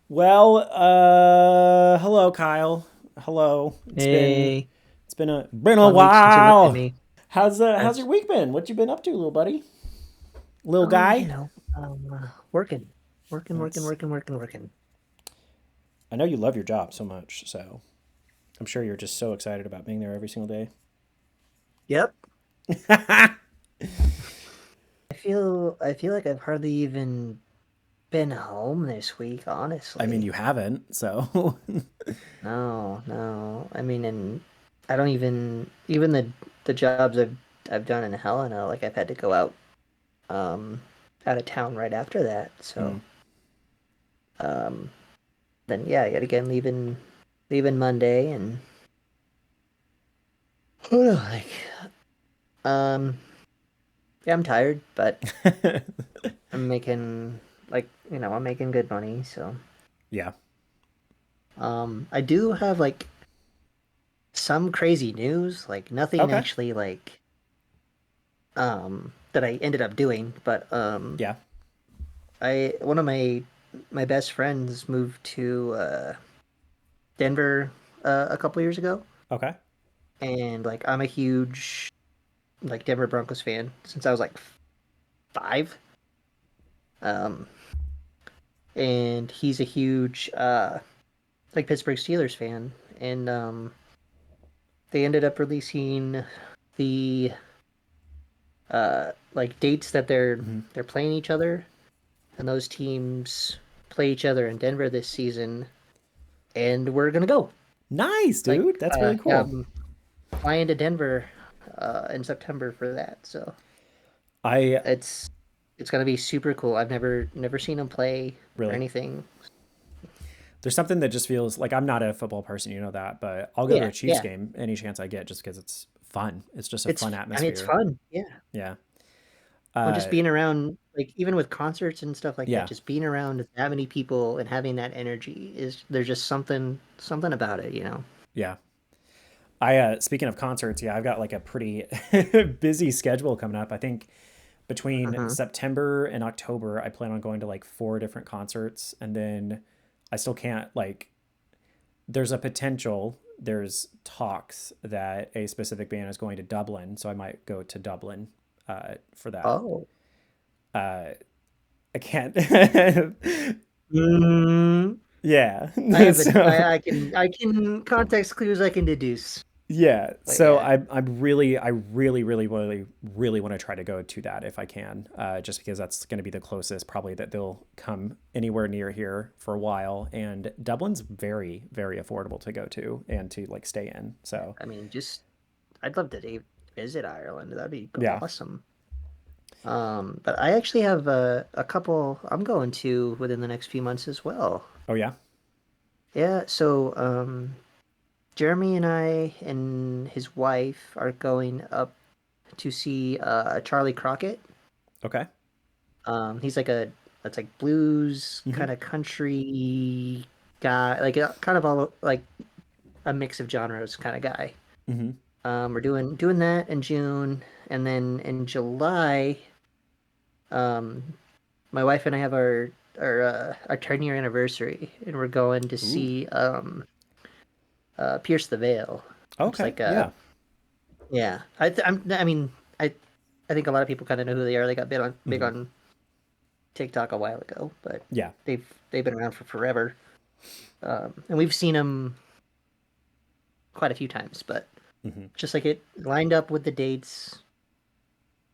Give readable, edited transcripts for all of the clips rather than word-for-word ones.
Well, hello, Kyle. Hello. Hey, It's been a long week since you looked at while. me. How's your That's week been? What you been up to, little buddy? Little oh, guy? working, working, working, That's. working, working, working. I know you love your job so much, so I'm sure you're just so excited about being there every single day. Yep. I I feel like I've hardly even been home this week, mean, honestly. you haven't, so No, no. I mean, and I don't even the jobs I've done in Helena, like I've had to go um out of town right after that. Hmm. So um then yeah, yet again leaving Monday and like um yeah, I'm tired, but I'm making I'm making good money, so Yeah. I do have like some crazy news, like nothing Okay. actually that I ended up doing, but Yeah. I one of my best friends moved to Denver a couple years ago, Okay. and like I'm a huge like Denver Broncos fan since I was like 5. Um and he's a huge like Pittsburgh Steelers fan, and they ended up releasing the like dates that Hmm. they're playing each other, and those teams play each other in Denver this season, and we're gonna go. Nice, Like, dude. That's really yeah, cool. I'm flying to Denver in September for that, so I it's it's gonna be super cool. I've never seen them play or really. anything. There's something that just feels like I'm not a football person, you know that, but I'll go to Yeah, a Chiefs yeah. game any chance I get just because it's fun. It's just a It's fun I mean it's atmosphere. fun. Yeah. Yeah. Well, Uh, just being around, like even with concerts and stuff like that, yeah. just being around that many people and having that energy is there's just something about it, you know. Yeah. Speaking of concerts, yeah, I've got like a pretty busy schedule coming up. I think between Hmm. September and October, I plan on going to like four different concerts, and then I still can't like. There's a potential. There's talks that a specific band is going to Dublin, so I might go to Dublin for that. Oh. Uh, I can't. Mm, Yeah. I have a So I can context clues I can deduce, yeah. but So yeah, I really want to try to go to that if I can. Just because that's going to be the closest probably that they'll come anywhere near here for a while. And Dublin's very, very affordable to go to and to like stay in. So I mean, just I'd love to visit Ireland. That'd be yeah. awesome. But I actually have a couple I'm going to within the next few months as well. Oh yeah. Yeah, so Jeremy and I and his wife are going up to see Charlie Crockett. Okay. He's like a that's like blues Mm-hmm. kind of country guy, like kind of all like a mix of genres kind of guy. Mm-hmm. We're doing that in June, and then in July, um, my wife and I have our 10-year anniversary, and we're going to Ooh. see Pierce the Veil, which is Okay. like a Yeah. yeah. I mean I think a lot of people kind of know who they are. They got big Mm-hmm. on TikTok a while ago, but Yeah. they've been around for forever. And we've seen them quite a few times, but Mm-hmm. just like it lined up with the dates,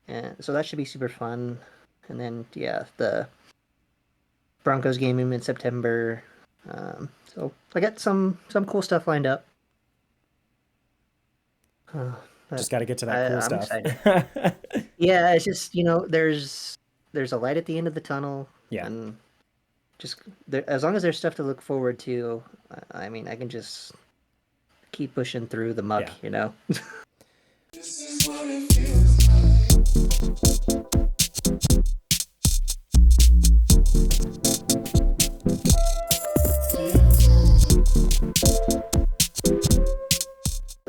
and so that should be super fun. And then yeah, the Broncos game in mid September. So I got some cool stuff lined up. But Just got to get to that cool I'm stuff. excited. Yeah, it's just there's a light at the end of the tunnel, Yeah. and just as long as there's stuff to look forward to, I mean, I can just keep pushing through the muck, Yeah. you know.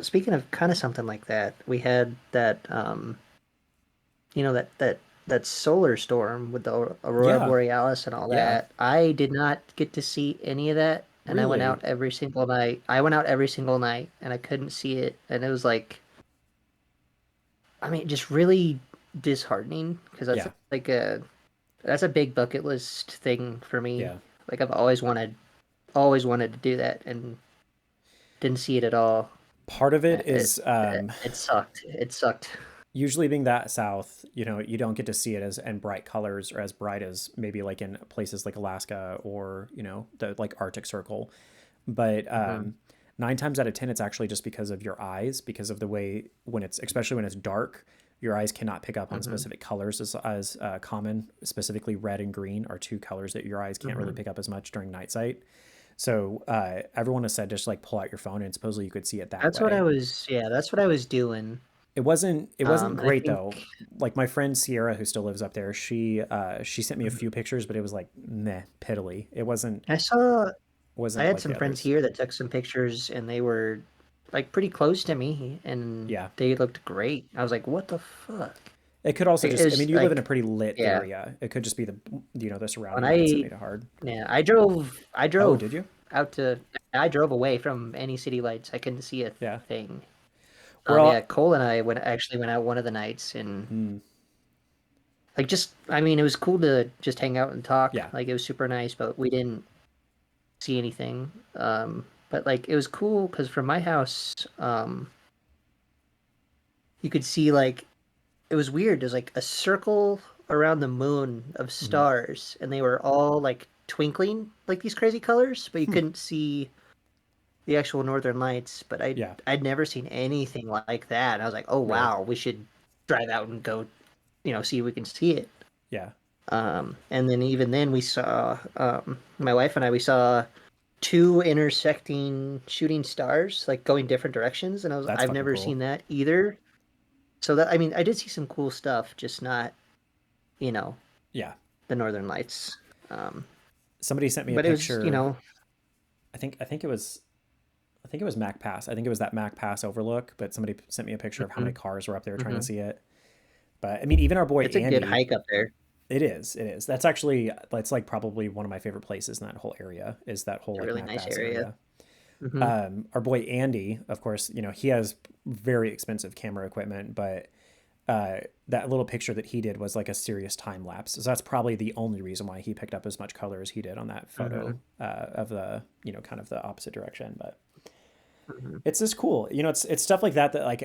Speaking of kind of something like that, we had that that solar storm with the aurora Yeah, borealis and all yeah, that. I did not get to see any of that, and I went really, out every single night. I went out every single night, and I couldn't see it, and it was like, I mean, just really disheartening because that's yeah, like a big bucket list thing for me. yeah. Like I've always wanted to do that, and didn't see it at all. Part of it It is it sucked. It sucked. usually being that south, you don't get to see it as in bright colors or as bright as maybe like in places like Alaska or the like Arctic Circle. But Hmm. 9 times out of 10, it's actually just because of your eyes, because of the way especially when it's dark, your eyes cannot pick up on Hmm. specific colors as common. Specifically, red and green are two colors that your eyes can't really Hmm. pick up as much during night sight. So everyone has said just like pull out your phone and supposedly you could see it that That's what I way. was. Yeah, that's what I was doing. It wasn't I great think though. Like my friend Sierra, who still lives up there, she sent me a Mhm. few pictures, but it was like meh, piddly. It wasn't I saw. I wasn't had like some the friends others. here that took some pictures, and they were like pretty close to me, and Yeah. they looked great. I was like, "What the fuck?" It could also Like, it just, I mean, was you live in a like, pretty lit yeah. area. It could just be the When surrounding lights that I, made it hard. yeah, I drove Oh, did you? out to. I drove away from any city lights. I couldn't see a Yeah. thing. We're Yeah, all, Cole and I went out one of the nights, and mm, like just, I mean, it was cool to just hang out and talk. yeah. Like it was super nice, but we didn't see anything. But like it was cool because from my house, you could see like it was weird. There's like a circle around the moon of Hmm. stars, and they were all like twinkling like these crazy colors, but you Hmm. couldn't see the actual northern lights. But Yeah. I'd never seen anything like that. And I was like, oh Really? wow, we should drive out and go, see if we can see it. Yeah. And then even then we saw my wife and I we saw two intersecting shooting stars like going different directions, and That's I've fucking never cool. seen that either. So that, I mean, I did see some cool stuff, just not, you know, Yeah. the Northern Lights. Um, Somebody sent me a but it was, picture. I think it was Mac Pass. I think it was that Mac Pass overlook, but somebody sent me a picture of how many mhm, cars were up there trying to mhm. see it. But I mean, even our boy It's a good Andy, hike up there. it is. It is. That's like probably one of my favorite places in that whole area is that whole It's a like really Mac nice Pass area. area. Hmm. Our boy Andy, of course, he has very expensive camera equipment, but that little picture that he did was like a serious time lapse. So that's probably the only reason why he picked up as much color as he did on that Hmm. photo of the, kind of the opposite direction. But Hmm. it's just cool. It's stuff like that like,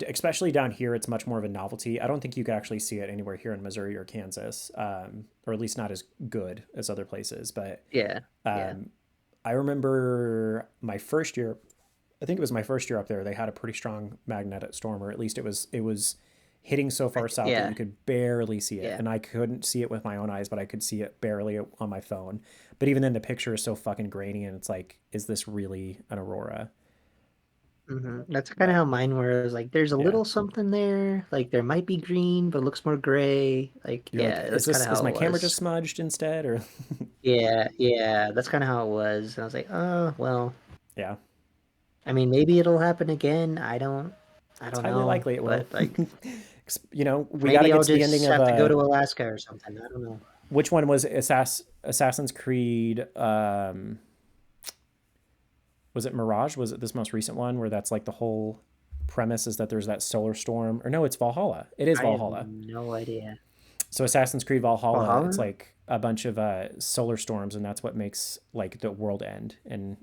especially down here, it's much more of a novelty. I don't think you could actually see it anywhere here in Missouri or Kansas, or at least not as good as other places. But Yeah, yeah. um, I remember my first year. I think it was my first year up there. They had a pretty strong magnetic storm, or at least it was hitting so far south that Yeah, you could barely see it, yeah. and I couldn't see it with my own eyes, but I could see it barely on my phone. But even then, the picture is so fucking grainy, and it's like, is this really an aurora? That's kind of But how mine was. Like, there's a yeah, little something there. Like, there might be green, but it looks more gray. Like, you're like, yeah, is that's kind this of is how my it camera just was. smudged instead, or Yeah, yeah, that's kind of how it was. And I was like, oh, well, yeah, I mean, maybe it'll happen again. I it's don't highly know, likely it will. but like We got to maybe get I'll to the ending just of have to go to Alaska or something. I don't know. which one was Assassin's Creed? Was it Mirage? Was it this most recent one where that's like the whole premise is that there's that solar storm? Or no, it's Valhalla. It is I have Valhalla. no idea. So Assassin's Creed Valhalla, it's Valhalla? like a bunch of solar storms, and that's what makes like the world end. And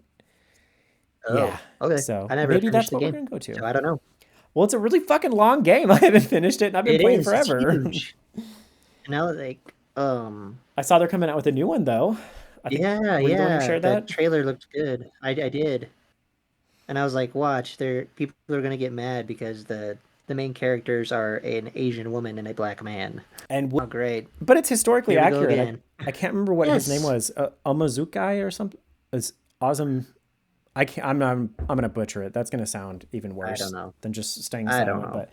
yeah, Oh, okay. so I never maybe finished that's the what we're game, gonna go to. so I don't know. Well, it's a really fucking long game. I haven't finished it, and I've been It playing is. It's forever. huge. And now, like, I saw they're coming out with a new one though. I think yeah, were you the one who yeah, shared the that? trailer looked good. I did, and I was like, watch, people are gonna get mad because the main characters are an Asian woman and a black man. And Oh, great. but it's historically Here we go accurate. again. I can't remember what his name Yes. was. Omazukai or something. It's Azam. I can't. I'm gonna butcher it. That's gonna sound even I don't worse know. than just staying I don't silent. know. But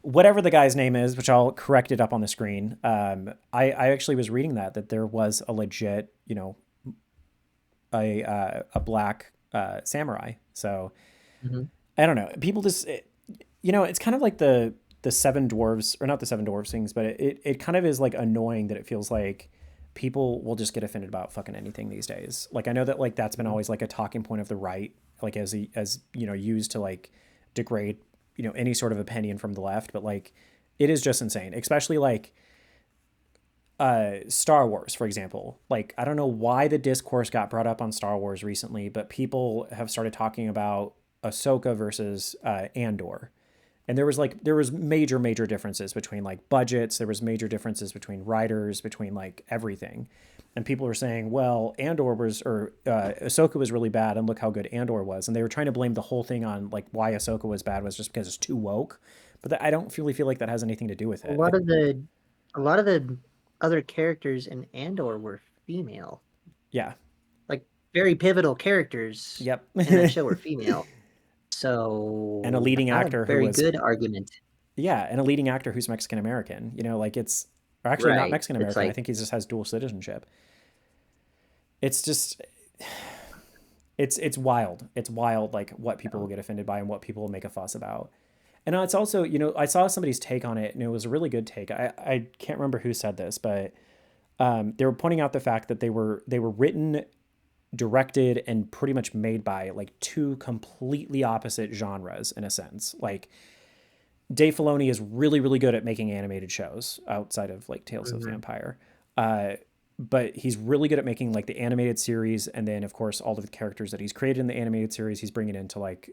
whatever the guy's name is, which I'll correct it up on the screen. I actually was reading that there was a legit, a black samurai. So Hmm. I don't know. People just, it's kind of like the the seven dwarves, or not the seven dwarves things, but it kind of is like annoying that it feels like people will just get offended about fucking anything these days. Like I know that like that's been always like a talking point of the right, like as you know, used to like degrade, you know, any sort of opinion from the left, but like it is just insane, especially like Star Wars, for example. Like, I don't know why the discourse got brought up on Star Wars recently, but people have started talking about Ahsoka versus Andor. And there was major differences between like budgets. There was major differences between writers, between like everything. And people were saying, well, Andor was or Ahsoka was really bad, and look how good Andor was. And they were trying to blame the whole thing on like why Ahsoka was bad was just because it's too woke. But I don't really feel like that has anything to do with A it. lot of the other characters in Andor were female. Yeah. Like very pivotal characters Yep. in that show were female. And a So leading not a actor who very was good argument. yeah, and a leading actor who's Mexican American. You know, like it's or actually not Right. Mexican It's American. I like think he just has dual citizenship. It's just it's wild. It's wild like what people will oh, get offended by and what people will make a fuss about. And it's also, you know, I saw somebody's take on it and it was a really good take. I can't remember who said this, but they were pointing out the fact that they were written, directed, and pretty much made by like two completely opposite genres in a sense. Like Dave Filoni is really good at making animated shows outside of like Tales of the mhm. Empire. Uh, but he's really good at making like the animated series, and then of course all of the characters that he's created in the animated series, he's bringing into like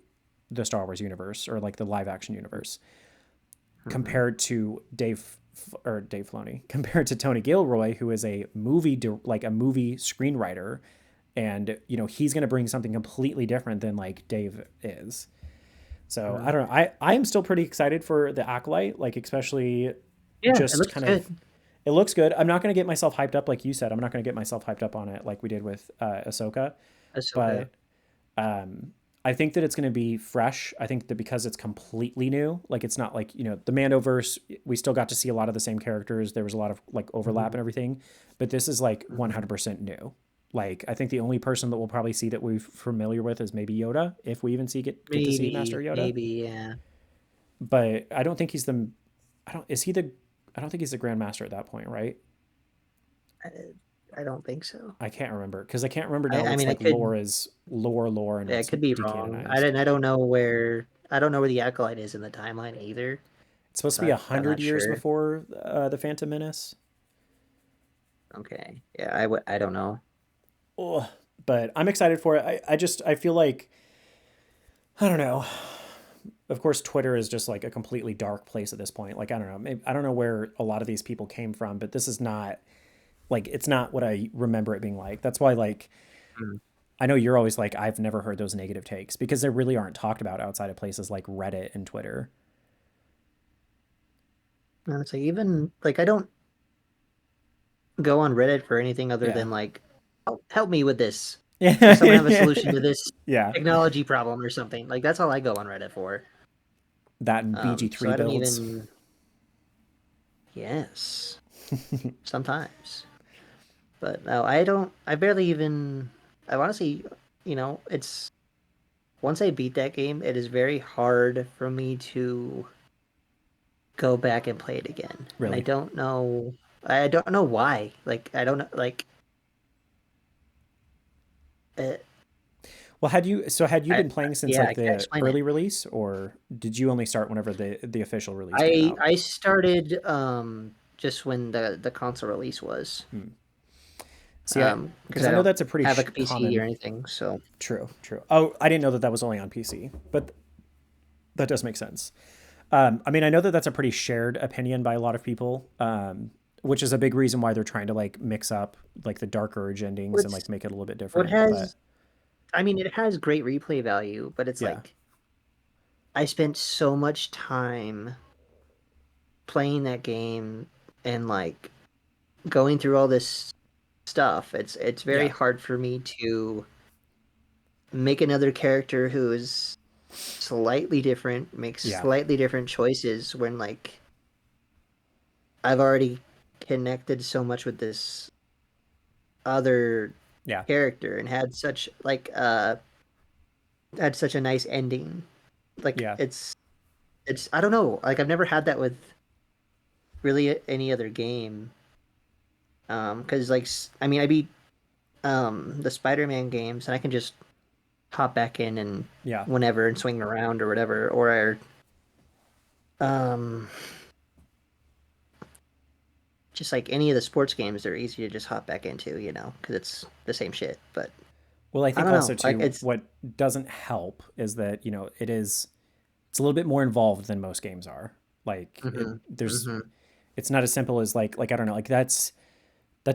the Star Wars universe or like the live action universe. Mhm. Compared to Dave Filoni, compared to Tony Gilroy, who is a like a movie screenwriter, and you know he's going to bring something completely different than like Dave is. So I Mhm. don't know. I am still pretty excited for the Acolyte, like especially Yeah, it just looks kind of good. it looks good. I'm not going to get myself hyped up like you said. I'm not going to get myself hyped up on it like we did with Ahsoka, Ahsoka. but um, I think that it's going to be fresh. I think that because it's completely new, like it's not like you know the Mandoverse. We still got to see a lot of the same characters. There was a lot of like overlap Mhm. and everything, but this is like Mhm. 100% new. Like I think the only person that we'll probably see that we're familiar with is maybe Yoda, if we even get to see Master Yoda. Maybe, yeah. But I don't think he's the. I don't. Is he the? I don't think he's the Grand Master at that point, right? I, I don't think so. I can't remember because I can't remember now I what's mean, I like could, lore and yeah, I what's could be wrong. decanonized. I don't know where the Acolyte is in the timeline either, It's supposed to so be I'm 100 not years sure. before the Phantom Menace. Okay. Yeah, I don't know. Ugh. But I'm excited for it. I feel like I don't know. Of course, Twitter is just like a completely dark place at this point. Like I don't know. Maybe, I don't know where a lot of these people came from, but this is not like it's not what I remember it being like. That's why like Mm. I know you're always like I've never heard those negative takes because they really aren't talked about outside of places like Reddit and Twitter. And it's like even like I don't go on Reddit for anything other Yeah. than like, oh, help me with this. Does someone have a solution to Yeah. this Yeah. technology problem or something? Like that's all I go on Reddit for. That and So BG3 I don't builds. even. Yes, sometimes, but no, I don't. I barely even. I honestly, it's once I beat that game, it is very hard for me to go back and play it again, and I Really. don't know. I don't know why. Like I don't know. Like uh, Well, had you I been playing since yeah, like I can't the explain it. early release, or did you only start whenever the official release came I out? I started just when the console release was Hmm. See, I because because I I know don't that's a pretty have like a PC or common. anything. So True. Oh, I didn't know that that was only on PC, but that does make sense. I mean, I know that that's a pretty shared opinion by a lot of people, which is a big reason why they're trying to like mix up like the Dark Urge endings and what's like make it a little bit what different. But has I mean it has great replay value, but it's yeah, like I spent so much time playing that game and like going through all this stuff. It's very yeah, hard for me to make another character who is slightly different, makes yeah, slightly different choices when like I've already connected so much with this other yeah, character and had such a nice ending. Like yeah. it's I don't know. Like I've never had that with really any other game. Because I mean, I beat the Spider-Man games, and I can just hop back in and Yeah. whenever and swing around or whatever. Or um, just like any of the sports games, they're easy to just hop back into, because it's the same shit. But Well, I I think don't know. also Like too, it's what doesn't help is that it's a little bit more involved than most games are. Like hmm hmm it's not as simple as like I don't know, like that's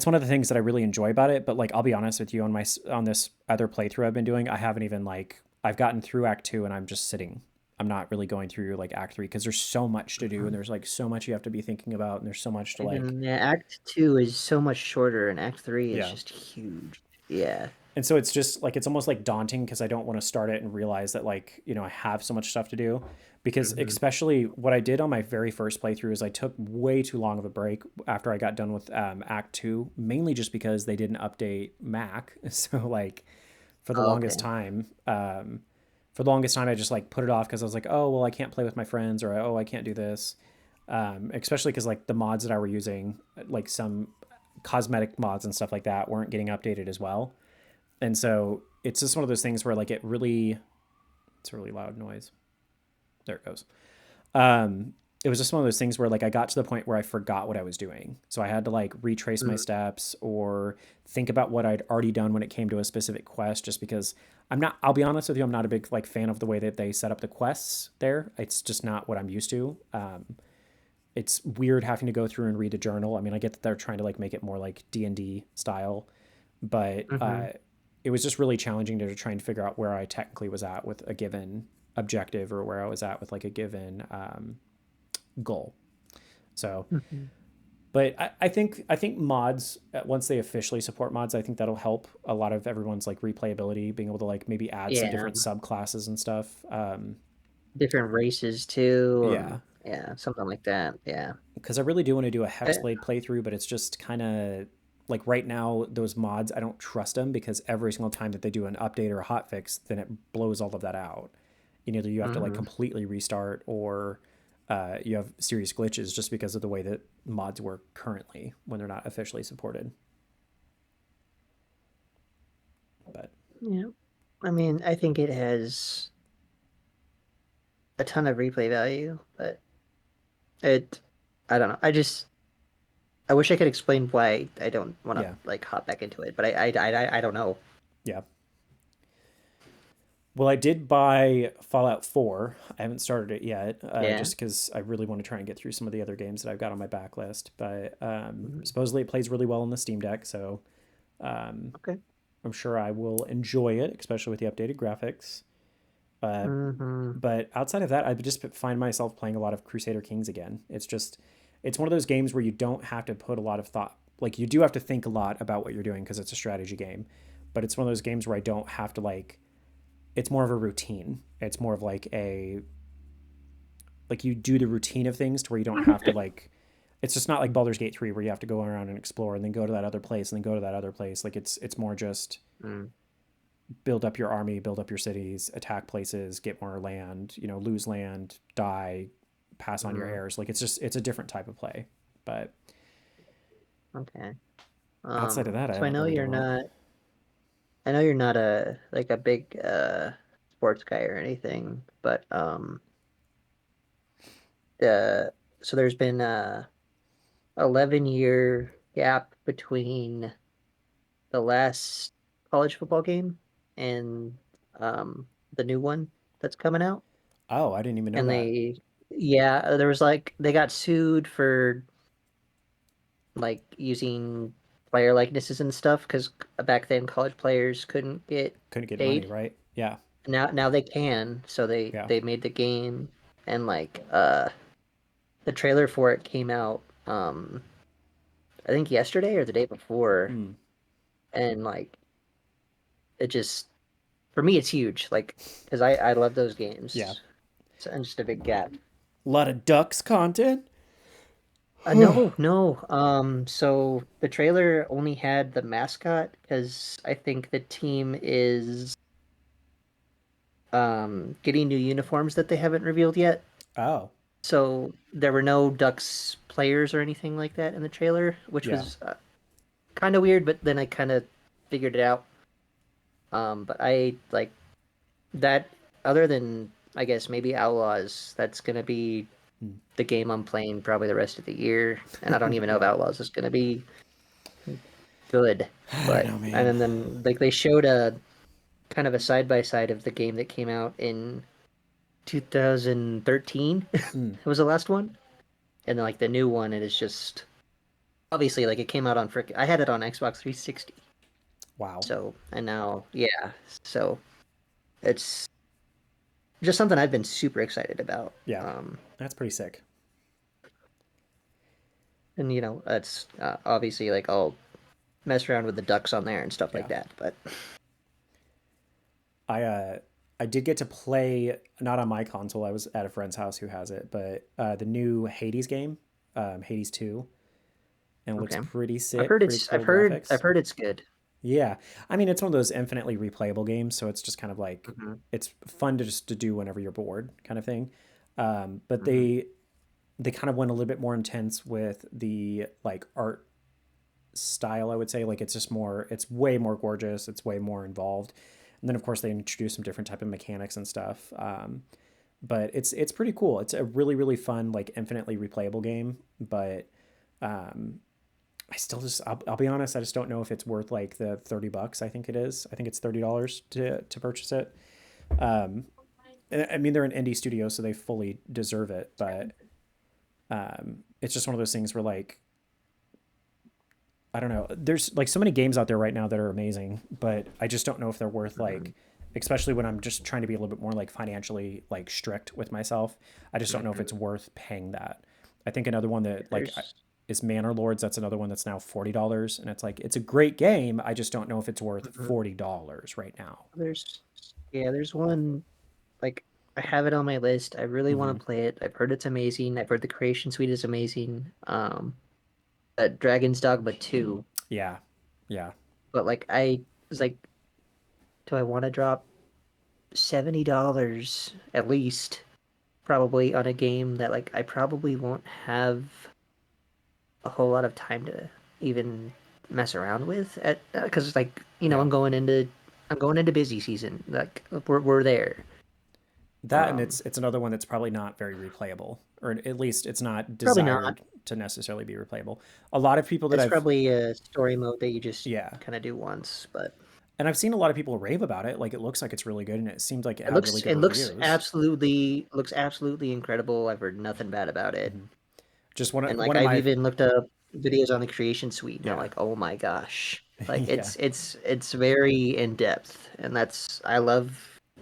one of the things that I really enjoy about it. But like I'll be honest with you, on this other playthrough I've been doing, I haven't even like I've gotten through Act Two and I'm just sitting. I'm not really going through like Act Three because there's so much to do and there's like so much you have to be thinking about and there's so much to like And yeah, Act Two is so much shorter, and Act Three is yeah. just huge. Yeah. And so it's just like it's almost like daunting because I don't want to start it and realize that like I have so much stuff to do. Because hmm especially what I did on my very first playthrough is I took way too long of a break after I got done with Act Two, mainly just because they didn't update Mac. So like for the longest Okay. time, I just like put it off because I was like, oh well, I can't play with my friends, or oh I can't do this. Especially because like the mods that I were using, like some cosmetic mods and stuff like that, weren't getting updated as well. And so it's just one of those things where like it's a really loud noise. There it goes. It was just one of those things where like I got to the point where I forgot what I was doing. So I had to like retrace my Mm, steps or think about what I'd already done when it came to a specific quest just because I'll be honest with you, I'm not a big like fan of the way that they set up the quests there. It's just not what I'm used to. It's weird having to go through and read a journal. I mean, I get that they're trying to like make it more like D&D style, but Mm-hmm. it was just really challenging to try and figure out where I technically was at with a given objective or where I was at with like a given goal. So, hmm but I think mods once they officially support mods, I think that'll help a lot of everyone's like replayability, being able to like maybe add some Yeah. different subclasses and stuff. Different races too, Yeah, and yeah, something like that. Yeah. because I really do want to do a Eh, Hexblade playthrough, but it's just kind of like right now those mods I don't trust them because every single time that they do an update or a hotfix, then it blows all of that out. Either you have to like mhm. completely restart or you have serious glitches just because of the way that mods work currently when they're not officially supported. But Yeah. I mean, I think it has a ton of replay value, but it, I don't know. I wish I could explain why I don't want to yeah, like hop back into it, but I don't know. yeah. Well, I did buy Fallout 4. I haven't started it yet, Yeah. just because I really want to try and get through some of the other games that I've got on my backlist. But Mhm. supposedly it plays really well on the Steam Deck, so um, Okay. I'm sure I will enjoy it, especially with the updated graphics. Uh, hmm but outside of that, I just find myself playing a lot of Crusader Kings again. It's one of those games where you don't have to put a lot of thought. Like you do have to think a lot about what you're doing because it's a strategy game, but it's one of those games where I don't have to like. It's more of a routine. It's more of like you do the routine of things to where you don't have to like. It's just not like Baldur's Gate 3 where you have to go around and explore and then go to that other place and then go to that other place. Like it's more just mm build up your army, build up your cities, attack places, get more land, lose land, die, pass on your mm heirs. Like it's a different type of play. But Okay. outside of that, I So I haven't know really you're done a lot. not. I know you're not a like a big sports guy or anything, but the so there's been a 11-year gap between the last college football game and the new one that's coming out. Oh, I didn't even know And that. there was like they got sued for like using player likenesses and stuff because back then college players couldn't get Couldn't get money, paid. right? Yeah, Now they can, so they yeah. they made the game, and like the trailer for it came out I think yesterday or the day before, Hmm. and like it just for me it's huge, like because I love those Yeah. games. So, and just a big gap. A lot of ducks content. No, no. So the trailer only had the mascot because I think the team is getting new uniforms that they haven't revealed yet. Oh, So there were no Ducks players or anything like that in the trailer, which yeah. was kind of weird. But then I kind of figured it out. But I like that. Other than I guess maybe Outlaws, that's gonna be Hmm. the game I'm playing probably the rest of the year. And I don't even know if Yeah. Outlaws is gonna be good. I don't But know, man. and then like they showed a kind of a side by side of the game that came out in 2013. Mm. It was the last one, and then like the new one, it is just obviously like it came out on frick. I had it on Xbox 360, Wow. so and now yeah, so it's just something I've been super excited about. Yeah. That's pretty sick. And it's obviously like I'll mess around with the ducks on there and stuff like Yeah. that, but I uh I did get to play not on my console. I was at a friend's house who has it, but the new Hades game, Hades 2, and it looks okay. pretty I've sick, heard pretty it's I've cool heard I've graphics. heard it's good. Yeah. I mean, it's one of those infinitely replayable games, so it's just kind of like Hmm. it's fun to just to do whenever you're bored kind of thing. But Hmm. they kind of went a little bit more intense with the like art style, I would say. Like it's just more, it's way more gorgeous, it's way more involved. And then of course they introduce some different type of mechanics and stuff. But it's pretty cool. It's a really really fun like infinitely replayable game. But um, I still just I'll be honest, I just don't know if it's worth like the $30. I think it is. I think it's $30 to purchase it. Um, I mean they're an indie studio, so they fully deserve it. But it's just one of those things where like I don't know. There's like so many games out there right now that are amazing, but I just don't know if they're worth Hmm. like, especially when I'm just trying to be a little bit more like financially like strict with myself. I just don't know if it's Hmm. worth paying that. I think another one that like There's is Manor Lords. That's another one that's now $40, and it's like it's a great game. I just don't know if it's worth mhm. $40 right now. there's yeah, there's one like I have it on my list. I really Mm-hmm. want to play it. I've heard it's amazing. I've heard the creation suite is amazing. Dragon's Dogma 2, Yeah, yeah, but like I was like, do I want to drop $70 at least probably on a game that like I probably won't have a whole lot of time to even mess around with at because like yeah. I'm going into busy season. Like we're there. That and it's another one that's probably not very replayable, or at least it's not Probably not. desired to necessarily be replayable. A lot of people that It's I've probably a story mode that you just yeah, kind of do once, but and I've seen a lot of people rave about it. Like it looks like it's really good, and it seemed like it it had looks really good it looks reviews. absolutely incredible. I've heard nothing bad about it. Hmm. Just And like one of I've my even looked up videos on the creation suite and I'm yeah like, "Oh my gosh." Like yeah. it's very in depth and That's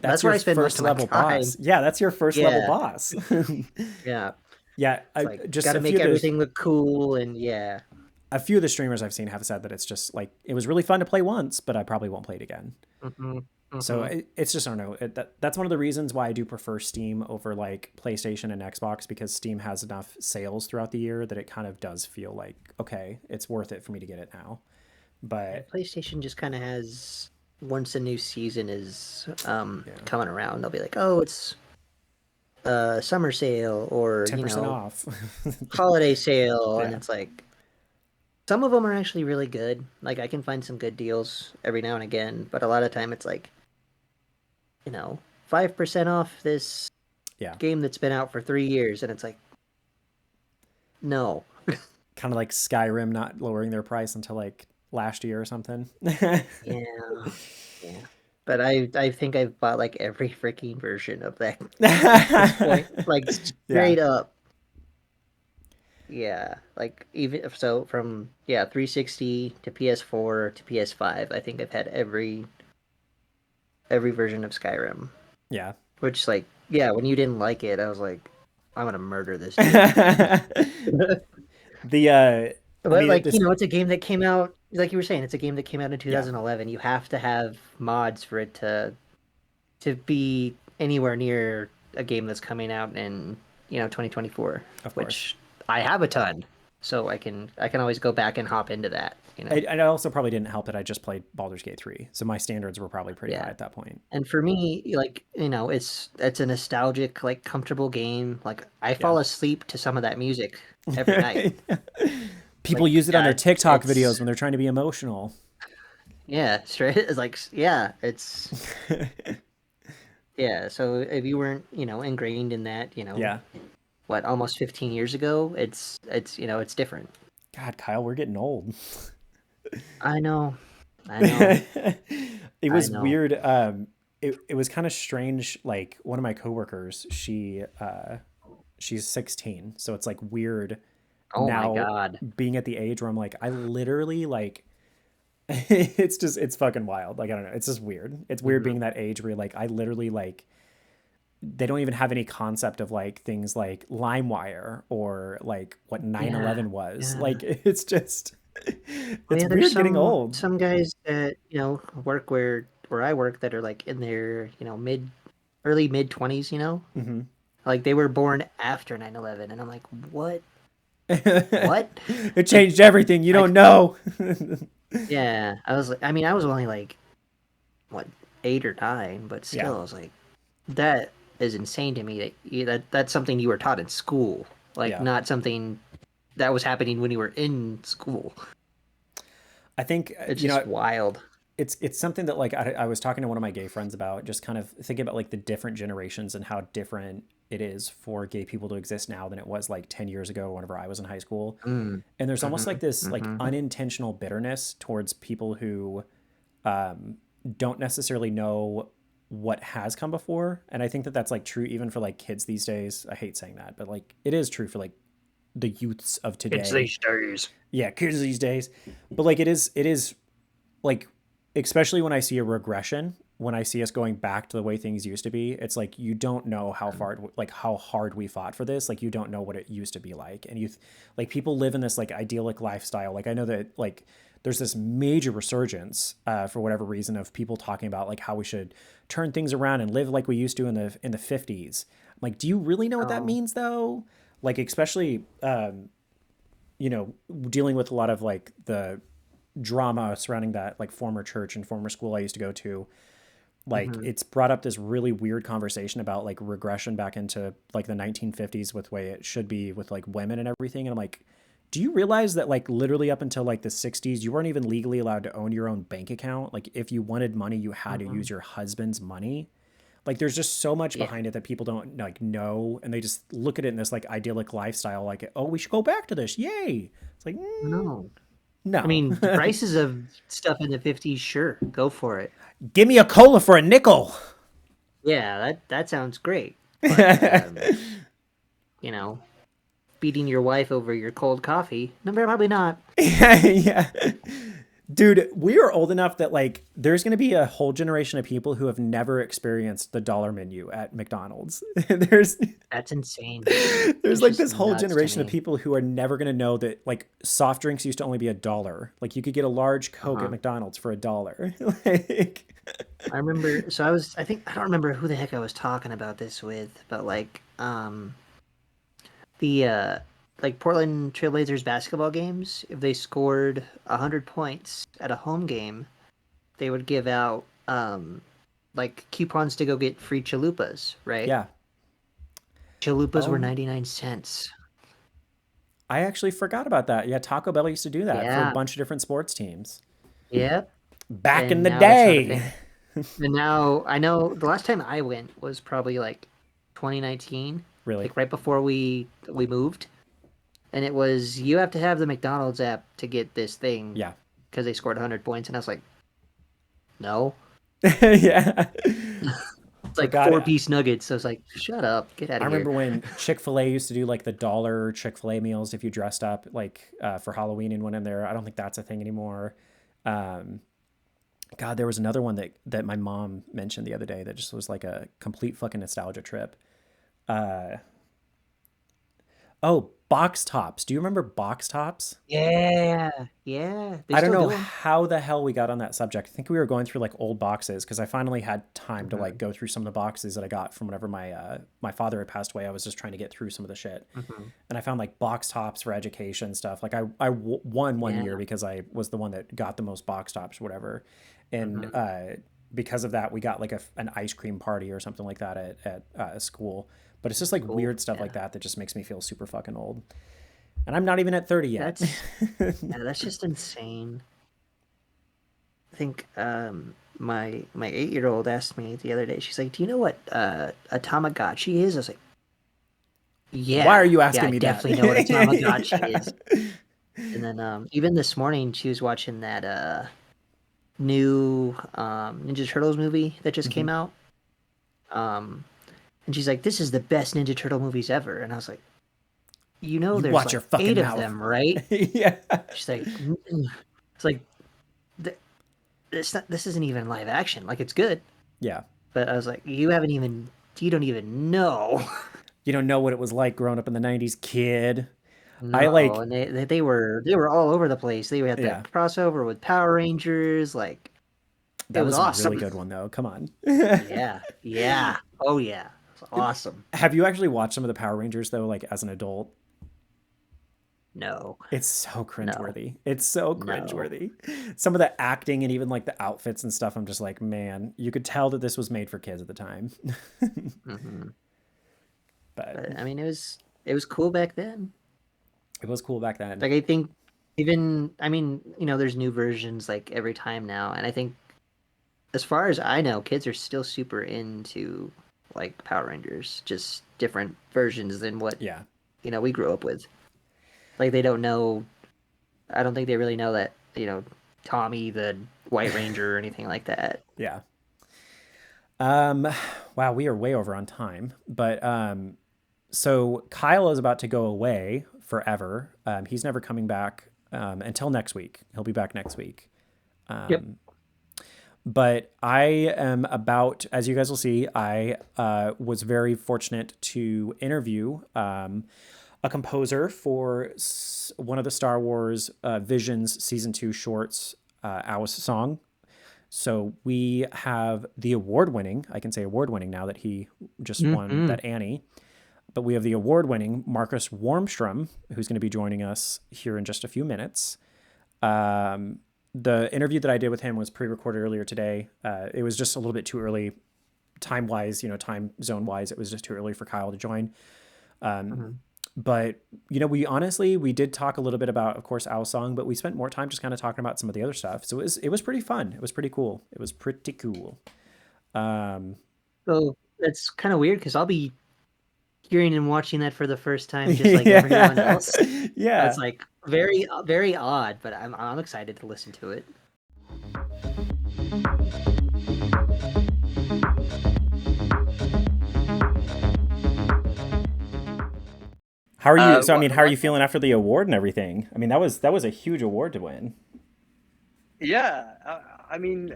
that's where your I spend most first of my level boss. time. Yeah, that's your first level Yeah. boss. Yeah. Yeah, It's like got just to make everything look cool and yeah. a few of the streamers I've seen have said that it's just like it was really fun to play once, but I probably won't play it again. Mhm. So Mhm. it's just I don't know. That's one of the reasons why I do prefer Steam over like PlayStation and Xbox because Steam has enough sales throughout the year that it kind of does feel like okay, it's worth it for me to get it now. And But PlayStation just kind of has once a new season is yeah, coming around, they'll be like, "Oh, it's summer sale or, 10% off. holiday sale." And Yeah, it's like some of them are actually really good. Like I can find some good deals every now and again, but a lot of time it's like, 5% off this yeah. game that's been out for 3 years and it's like, "No." Kind of like Skyrim not lowering their price until like last year or something. Yeah. Yeah. But I think I've bought like every freaking version of that at this point. Like Yeah, straight up. Yeah. Like even so from 360 to PS4 to PS5, I think I've had every version of Skyrim. yeah. Which like yeah, when you didn't like it, I was like, I'm gonna murder this dude. The I But mean like, this it's a game that came out like you were saying, it's a game that came out in yeah, 2011. You have to have mods for it to be anywhere near a game that's coming out in 2024, of course. which I have a ton, so I can always go back and hop into that. you know. And it also probably didn't help that I just played Baldur's Gate 3, so my standards were probably pretty high Yeah. at that point. And for me, like, it's a nostalgic, like, comfortable game. Like, I Yeah. fall asleep to some of that music every night. People Like, use it on their TikTok videos it's when they're trying to be emotional. yeah, straight. It's like yeah, it's yeah. So if you weren't, ingrained in that, Yeah. what, almost 15 years ago, it's different. God, Kyle, we're getting old. I know, I know, It I was know. weird. It was kind of strange. Like one of my coworkers, she's 16, so it's like weird Oh my now God. being at the age where I'm like, I literally like, it's fucking wild. Like I don't know, it's just weird. It's weird Mhm. being that age where you're like I literally like they don't even have any concept of like things like LimeWire or like what 9/11 Yeah, was. yeah. Like it's just Oh it's yeah, there's weird getting some old. some guys that work where I work that are like in their early mid 20s. Hmm. Like they were born after 9/11, and I'm like, what? What? It Like changed everything. You I don't know. yeah, I was like, I mean, I was only like what 8 or 9, but Yeah. still, I was like, that is insane to me that's something you were taught in school, like Yeah. not something that was happening when you were in school. I think It's just wild. it's something that like I was talking to one of my gay friends about, just kind of thinking about like the different generations and how different it is for gay people to exist now than it was like 10 years ago whenever I was in high school. Mm. And there's almost Mhm. like this like Mhm. unintentional bitterness towards people who don't necessarily know what has come before. And I think that that's like true even for like kids these days. I hate saying that, but like it is true for like the youths of It's today. these days. Yeah, kids these days. But like it is like especially when I see a regression, when I see us going back to the way things used to be, it's like you don't know how far like how hard we fought for this. Like you don't know what it used to be like. And like people live in this like idyllic lifestyle. Like I know that like there's this major resurgence for whatever reason of people talking about like how we should turn things around and live like we used to in the 50s. I'm like, do you really know what that Oh. means though? Like especially dealing with a lot of like the drama surrounding that like former church and former school I used to go to, like Mhm. it's brought up this really weird conversation about like regression back into like the 1950s with the way it should be with like women and everything. And I'm like, do you realize that like literally up until like the 60s you weren't even legally allowed to own your own bank account? Like if you wanted money you had to use Mhm. your husband's money. Like there's just so much Yeah. behind it that people don't like know, and they just look at it in this like idyllic lifestyle like, oh, we should go back to this, yay. It's like No. I no. mean, the prices of stuff in the 50s, sure, go for it. Give me a cola for a nickel. Yeah, that sounds great. But you know, beating your wife over your cold coffee, no, probably not. Yeah. Dude, we are old enough that like there's going to be a whole generation of people who have never experienced the dollar menu at McDonald's. there's That's insane. there's It's like just this whole nuts to generation of me. people who are never going to know that like soft drinks used to only be $1. Like you could get a large Coke at Uh-huh. McDonald's for $1. Like I remember, so I think, I don't remember who the heck I was talking about this with, but like, the, like Portland Trailblazers basketball games, if they scored 100 points at a home game, they would give out, like coupons to go get free chalupas, right? yeah. Chalupas were Oh, 99 cents. I actually forgot about that. Yeah, Taco Bell used to do that for a Yeah. bunch of different sports teams Yep. back in And the now that's not a day. thing. And now I know the last time I went was probably like 2019, Really? like right before we moved, and it was you have to have the McDonald's app to get this thing Yeah. because they scored 100 points, and I was like, no, Yeah. it's like Forgot it. four-piece nuggets. So I was like, shut up, get out I of here. remember when Chick-fil-A used to do like the dollar Chick-fil-A meals if you dressed up like for Halloween and went in there. I don't think that's a thing anymore. Um, God, there was another one that my mom mentioned the other day that just was like a complete fucking nostalgia trip. Uh, oh, Box tops. Do you remember box tops? Yeah, yeah. They I don't still know do them. how the hell we got on that subject. I think we were going through like old boxes because I finally had time to like Hmm. go through some of the boxes that I got from whenever my father had passed away. I was just trying to get through some of the shit, Hmm. and I found like box tops for education stuff. Like I won one Yeah. year because I was the one that got the most box tops, or whatever, and Hmm. because of that, we got like an ice cream party or something like that at school. But it's just like Cool. weird stuff like Yeah. that that just makes me feel super fucking old, and I'm not even at 30 yet. That's yeah, that's just insane. I think my 8-year-old asked me the other day. She's like, "Do you know what a Tamagotchi is?" I was like, Why are "Yeah, you yeah, asking I me that? definitely know what a Tamagotchi Yeah. is." And then even this morning she was watching that new Ninja Turtles movie that just came Mhm. out. Um, and she's like, "This is the best Ninja Turtle movies ever." And I was like, You there's watch your like fucking eight of mouth. them, right? Yeah. She's like, "Mm-mm." It's like, th- it's not. This isn't even live action. Like, it's good, Yeah. but I was like, you don't even know." You don't know what it was like growing up in the 90s, kid. I No, like, and they were all over the place. They had that yeah. crossover with Power Rangers. Like, it That was was a really awesome. good one, though. Come on. Yeah, yeah, oh yeah, it's awesome. Have you actually watched some of the Power Rangers, though, like as an adult? No, It's so no, cringeworthy. It's so no. cringeworthy. Some of the acting and even like the outfits and stuff, I'm just like, man, you could tell that this was made for kids at the time. Hmm. But But I mean, it was cool back then. it was cool back then. Like, I think even I mean, there's new versions like every time now, and I think as far as I know, kids are still super into like Power Rangers, just different versions than what Yeah. we grew up with. Like, they don't know. I don't think they really know that Tommy the White Ranger or anything like that. Yeah. Um, wow, we are way over on time. But so Kyle is about to go away forever. He's never coming back until next week. He'll be back next week. Yep. But I am about, as you guys will see, I was very fortunate to interview a composer for one of the Star Wars Visions season 2 shorts, Alice Song. So we have the award winning, I can say award winning now that he just won Hmm. that Annie, but we have the award winning Markus Wormstrom, who's going to be joining us here in just a few minutes. The interview that I did with him was pre recorded earlier today. It was just a little bit too early, time wise, time zone wise. It was just too early for Kyle to join. Hmm. But we did talk a little bit about, of course, Owl Song, but we spent more time just kind of talking about some of the other stuff. So it was pretty fun. It was pretty cool. It was pretty cool. Um, So that's kind of weird because I'll be hearing and watching that for the first time, just like everyone yeah, else. That's yeah. like very, very odd, but I'm excited to listen to it. How are you? So I mean, how are One you thing, feeling after the award and everything? I mean, that was a huge award to win. yeah. I mean,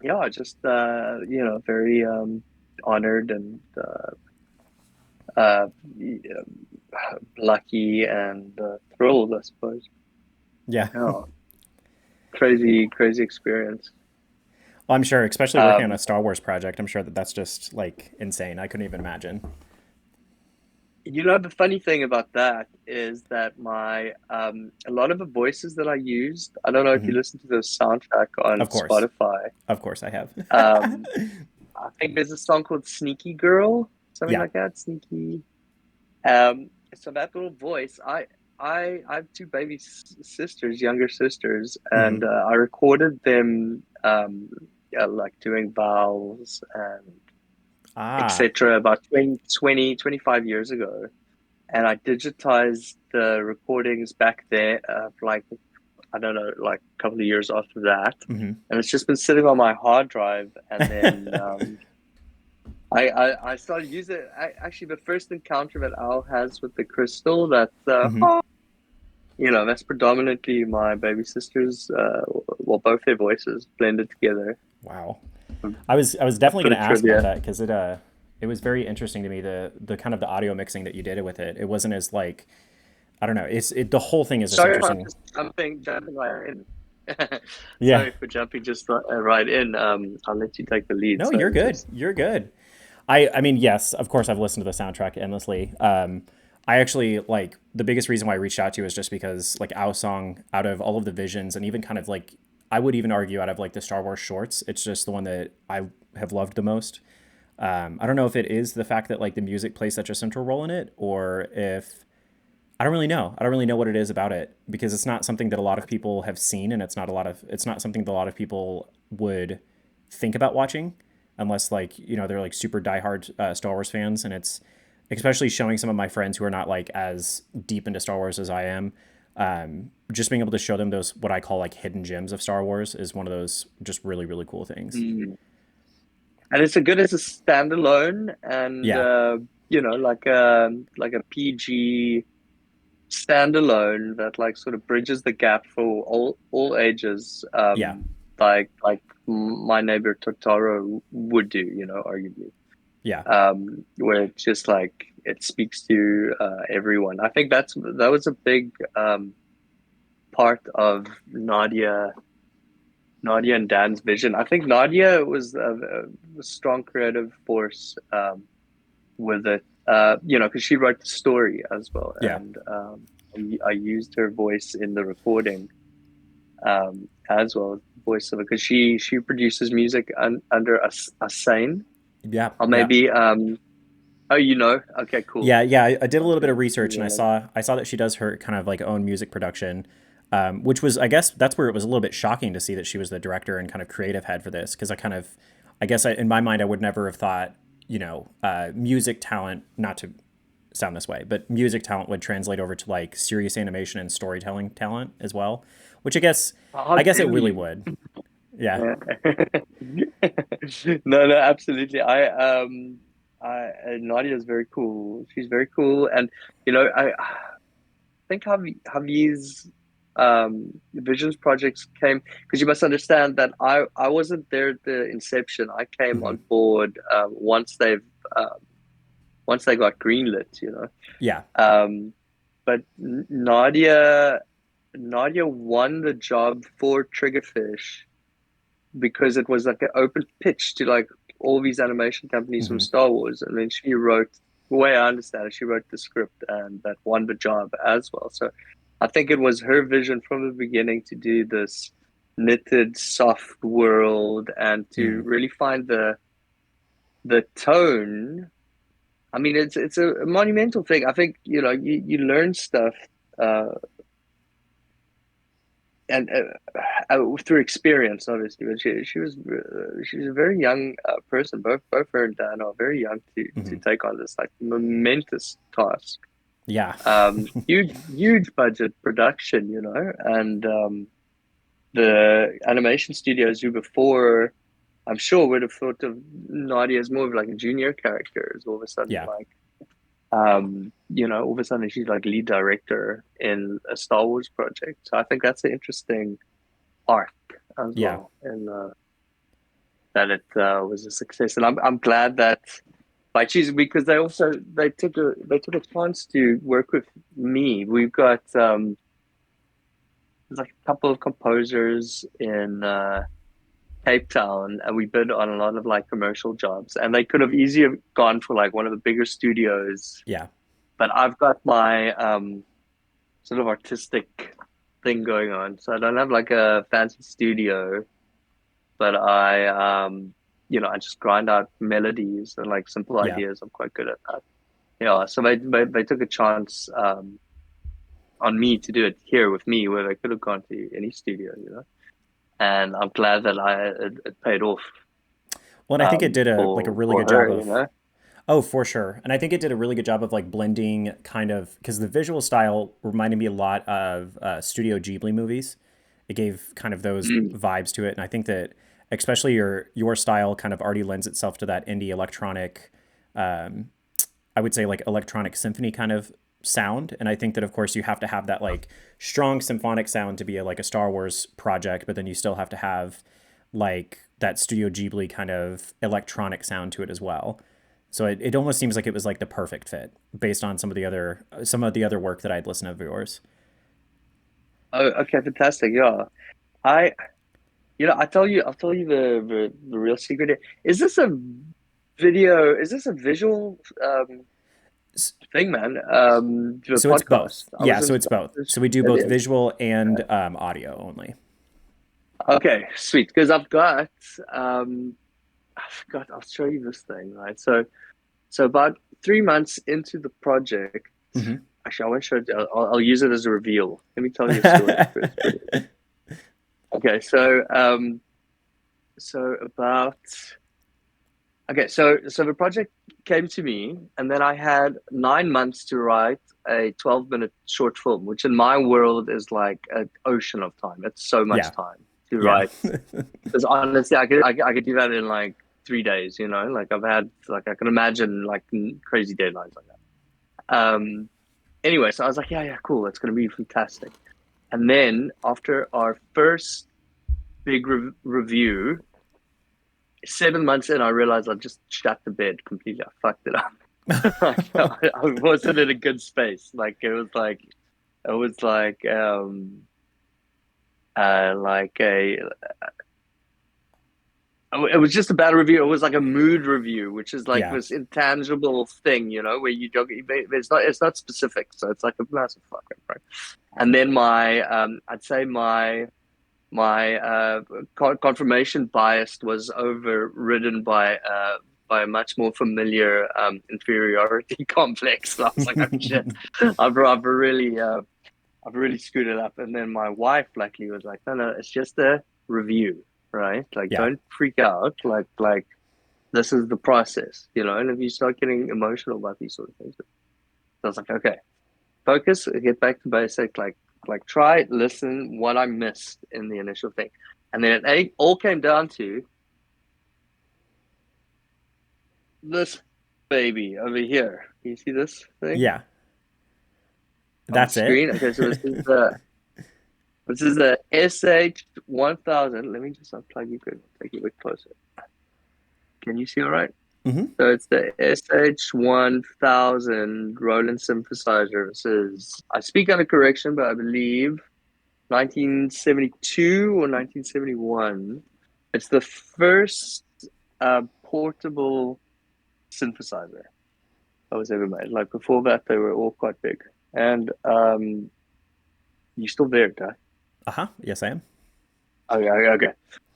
yeah, just very honored and uh, lucky and thrilled, I suppose. Yeah, Yeah, crazy experience. well, I'm sure, especially working on a Um, Star Wars project. I'm sure that that's just like insane. I couldn't even imagine. the funny thing about that is that my a lot of the voices that I used, I don't know if you Hmm. listen to the soundtrack on Spotify. Of course, I have. Um, I think there's a song called Sneaky Girl, something Yeah. like that. Sneaky. So that little voice, I have two baby sisters, younger sisters, and Hmm. I recorded them, yeah, like doing vowels and Ah. etc. about 25 years ago. And I digitized the recordings back there, like I don't know, like a couple of years after that, Hmm. and it's just been sitting on my hard drive. And then I started using it. Actually, the first encounter that Al has with the crystal, Hmm. that's predominantly my baby sister's, well, both their voices blended together. Wow. A I was definitely bit going of to ask about trivia. that because it was very interesting to me, the kind of the audio mixing that you did with it. It wasn't as like, I don't know. The whole thing is just Sorry about interesting. just jumping right in. Yeah. Sorry for jumping just right in. I'll let you take the lead. No, you're So good. just You're good. I mean, yes, of course, I've listened to the soundtrack endlessly. I actually like the biggest reason why I reached out to you is just because like Ao Song, out of all of the visions, and even kind of like I would even argue out of like the Star Wars shorts, it's just the one that I have loved the most. I don't know if it is the fact that like the music plays such a central role in it, or if I don't really know. I don't really know what it is about it because it's not something that a lot of people have seen, and it's not something that a lot of people would think about watching unless like they're like super diehard Star Wars fans, and it's especially showing some of my friends who are not like as deep into Star Wars as I am. Just being able to show them those what I call like hidden gems of Star Wars is one of those just really really cool things. mm. And it's a good as a standalone, and Yeah, like a PG standalone that like sort of bridges the gap for all ages. yeah, Like My Neighbor Totoro would do, arguably. yeah. Where it's just like it speaks to everyone. I think that was a big part of Nadia and Dan's vision. I think Nadia was a strong creative force with it, because she wrote the story as well, Yeah. and I used her voice in the recording as well, voice of it, because she produces music under a sane, Yeah. or Yeah. maybe oh, okay, cool. Yeah, yeah. I did a little bit Okay, of research, and yeah, I saw that she does her kind of like own music production, which was I guess that's where it was a little bit shocking to see that she was the director and kind of creative head for this because I guess in my mind I would never have thought music talent, not to sound this way, but music talent would translate over to like serious animation and storytelling talent as well, which how I guess it dare really you. would. Yeah. Yeah. No, absolutely. Nadia is very cool. She's very cool, and I think Javi's visions projects came because you must understand that I wasn't there at the inception. I came Hmm. on board once they got greenlit. Yeah. Um, but Nadia won the job for Triggerfish because it was like an open pitch to like all these animation companies from Hmm. Star Wars, and then she wrote. The way I understand it, she wrote the script, and that won the job as well. So, I think it was her vision from the beginning to do this knitted, soft world, and to Mm. really find the tone. I mean, it's a monumental thing. I think you learn stuff uh, and through experience, obviously. But she's a very young person. Both her and Dan are very young to Hmm. take on this like momentous task. Yeah. Huge budget production, and the animation studios who before I'm sure would have thought of Nadia as more of like a junior character, is all of a sudden Yeah. like all of a sudden she's like lead director in a Star Wars project. So I think that's an interesting arc as Yeah. well, and that it was a success. And I'm glad that by choosing, because they took a chance to work with me. We've got there's like a couple of composers in Cape Town, and we bid on a lot of like commercial jobs, and they could have easily gone for like one of the bigger studios. Yeah. But I've got my sort of artistic thing going on, so I don't have like a fancy studio, but I just grind out melodies and like simple Yeah. ideas. I'm quite good at that. Yeah, so they took a chance on me to do it here with me, where they could have gone to any studio. And I'm glad that it paid off Well, and I think it did a like a really for good job her. of. Oh, for sure. And I think it did a really good job of like blending kind of because the visual style reminded me a lot of Studio Ghibli movies. It gave kind of those Mm, vibes to it, and I think that especially your style kind of already lends itself to that indie electronic, um, I would say like electronic symphony kind of sound. And I think that of course you have to have that like strong symphonic sound to be like a Star Wars project, but then you still have to have like that Studio Ghibli kind of electronic sound to it as well. So it almost seems like it was like the perfect fit based on some of the other work that I'd listened of yours. Oh, okay, fantastic. Yeah. I I'll tell you the real secret here. Is this a is this a visual thing, man? The So it's podcast. both. I Yeah, was so it's both. So we do it both is. visual and audio only. Okay, sweet. Because I've got I forgot, I'll show you this thing, right? So about 3 months into the project, Hmm. actually I won't show it, I'll use it as a reveal. Let me tell you a story first. Okay, so about okay, so the project came to me, and then I had 9 months to write a 12-minute short film, which in my world is like an ocean of time. It's so much Yeah. time to Yeah. write. Because honestly, I could do that in like 3 days. You know, like I've had like I can imagine like crazy deadlines like that. Anyway, so I was like, yeah, yeah, cool. It's gonna be fantastic. And then after our first big review, 7 months in, I realized I just shut the bed completely. I fucked it up. I wasn't in a good space. It was like a it was just a bad review. It was like a mood review, which is like Yeah. this intangible thing, you know, where you don't. It's not specific, so it's like a massive fuck up, right? And then I'd say my confirmation bias was overridden by a much more familiar inferiority complex. And I was like, oh shit, I've really screwed it up. And then my wife luckily was like, no, no, it's just a review, right? Like, Yeah. don't freak out. Like this is the process, you know. And if you start getting emotional about these sort of things, so I was like, okay, focus, get back to basic. Like try listen what I missed in the initial thing, and then it all came down to this baby over here. Can you see this thing Yeah. on the That's it. screen? Okay, so this is the SH1000. Let me just unplug you quick. Take it a bit closer. Can you see all right? Hmm. So it's the SH1000 Roland synthesizer. This is, I speak under correction, but I believe 1972 or 1971. It's the first portable synthesizer that was ever made. Like before that, they were all quite big. And you still there, guy? Uh-huh. Yes, I am. Okay, okay, okay.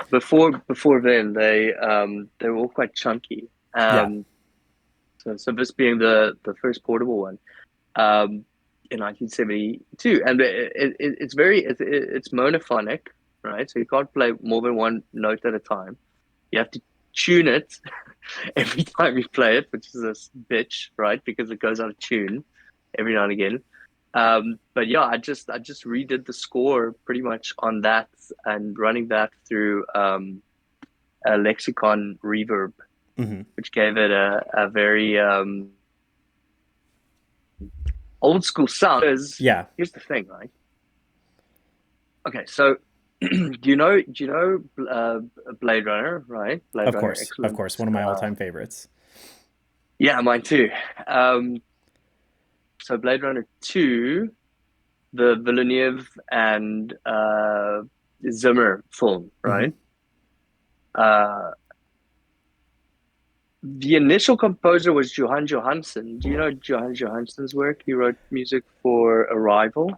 Before then, they were all quite chunky. Yeah. So this being the first portable one, um, in 1972, and it's monophonic, right? So you can't play more than one note at a time. You have to tune it every time you play it, which is a bitch, right? Because it goes out of tune every now and again. But yeah, I just redid the score pretty much on that and running that through a Lexicon reverb, Hmm. which gave it a very old school sound. Is Yeah. Here's the thing, right? Okay, so do you know Blade Runner, right? Blade Of Runner, course. Of excellent. course. One of my all-time favorites. Yeah, mine too. Um, so Blade Runner 2, the Villeneuve and Zimmer film, Hmm. right? Uh, the initial composer was Johan Johansson. Do you know Johan Johansson's work? He wrote music for Arrival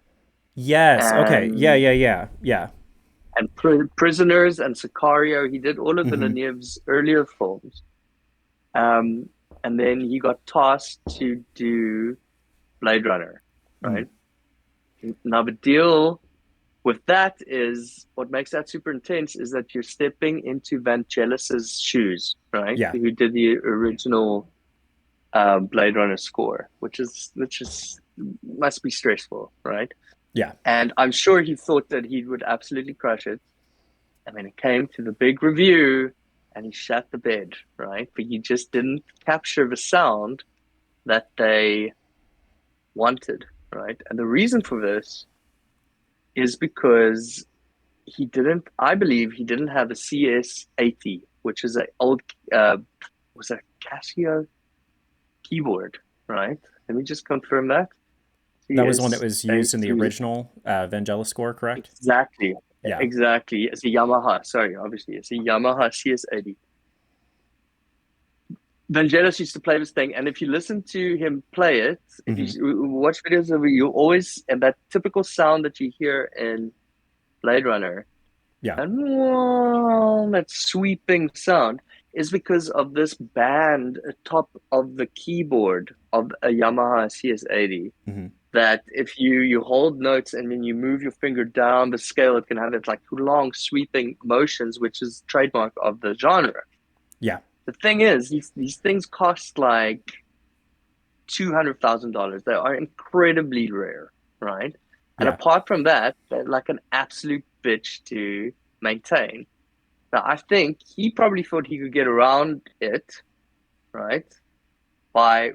Yes. Okay. Yeah, and yeah, yeah. Yeah. Prisoners and Sicario. He did all of Hmm. Villeneuve's earlier films. Um, and then he got tasked to do Blade Runner, Hmm. right? Now the deal with that is what makes that super intense is that you're stepping into Vangelis's shoes, right? Yeah. Who did the original Blade Runner score, which is must be stressful, right? Yeah. And I'm sure he thought that he would absolutely crush it. And then it came to the big review and he shut the bed, right? But he just didn't capture the sound that they wanted, right? And the reason for this is because I believe he didn't have a CS80, which is an old, was it a Casio? keyboard, right? Let me just confirm that. That was the one that was used in the CS3. original Vangelis score, correct? Exactly. Yeah. Exactly. It's a Yamaha. Sorry, obviously. It's a Yamaha CS80. Vangelis used to play this thing, and if you listen to him play it, if Hmm. you watch videos of it, you always, and that typical sound that you hear in Blade Runner, Yeah. and that sweeping sound is because of this band atop of the keyboard of a Yamaha CS80. Hmm. That if you hold notes and then you move your finger down the scale, it can have its like long sweeping motions, which is trademark of the genre. Yeah. The thing is, these things cost like $200,000. They are incredibly rare, right? And Yeah. apart from that, they're like an absolute bitch to maintain. Now, I think he probably thought he could get around it, right, by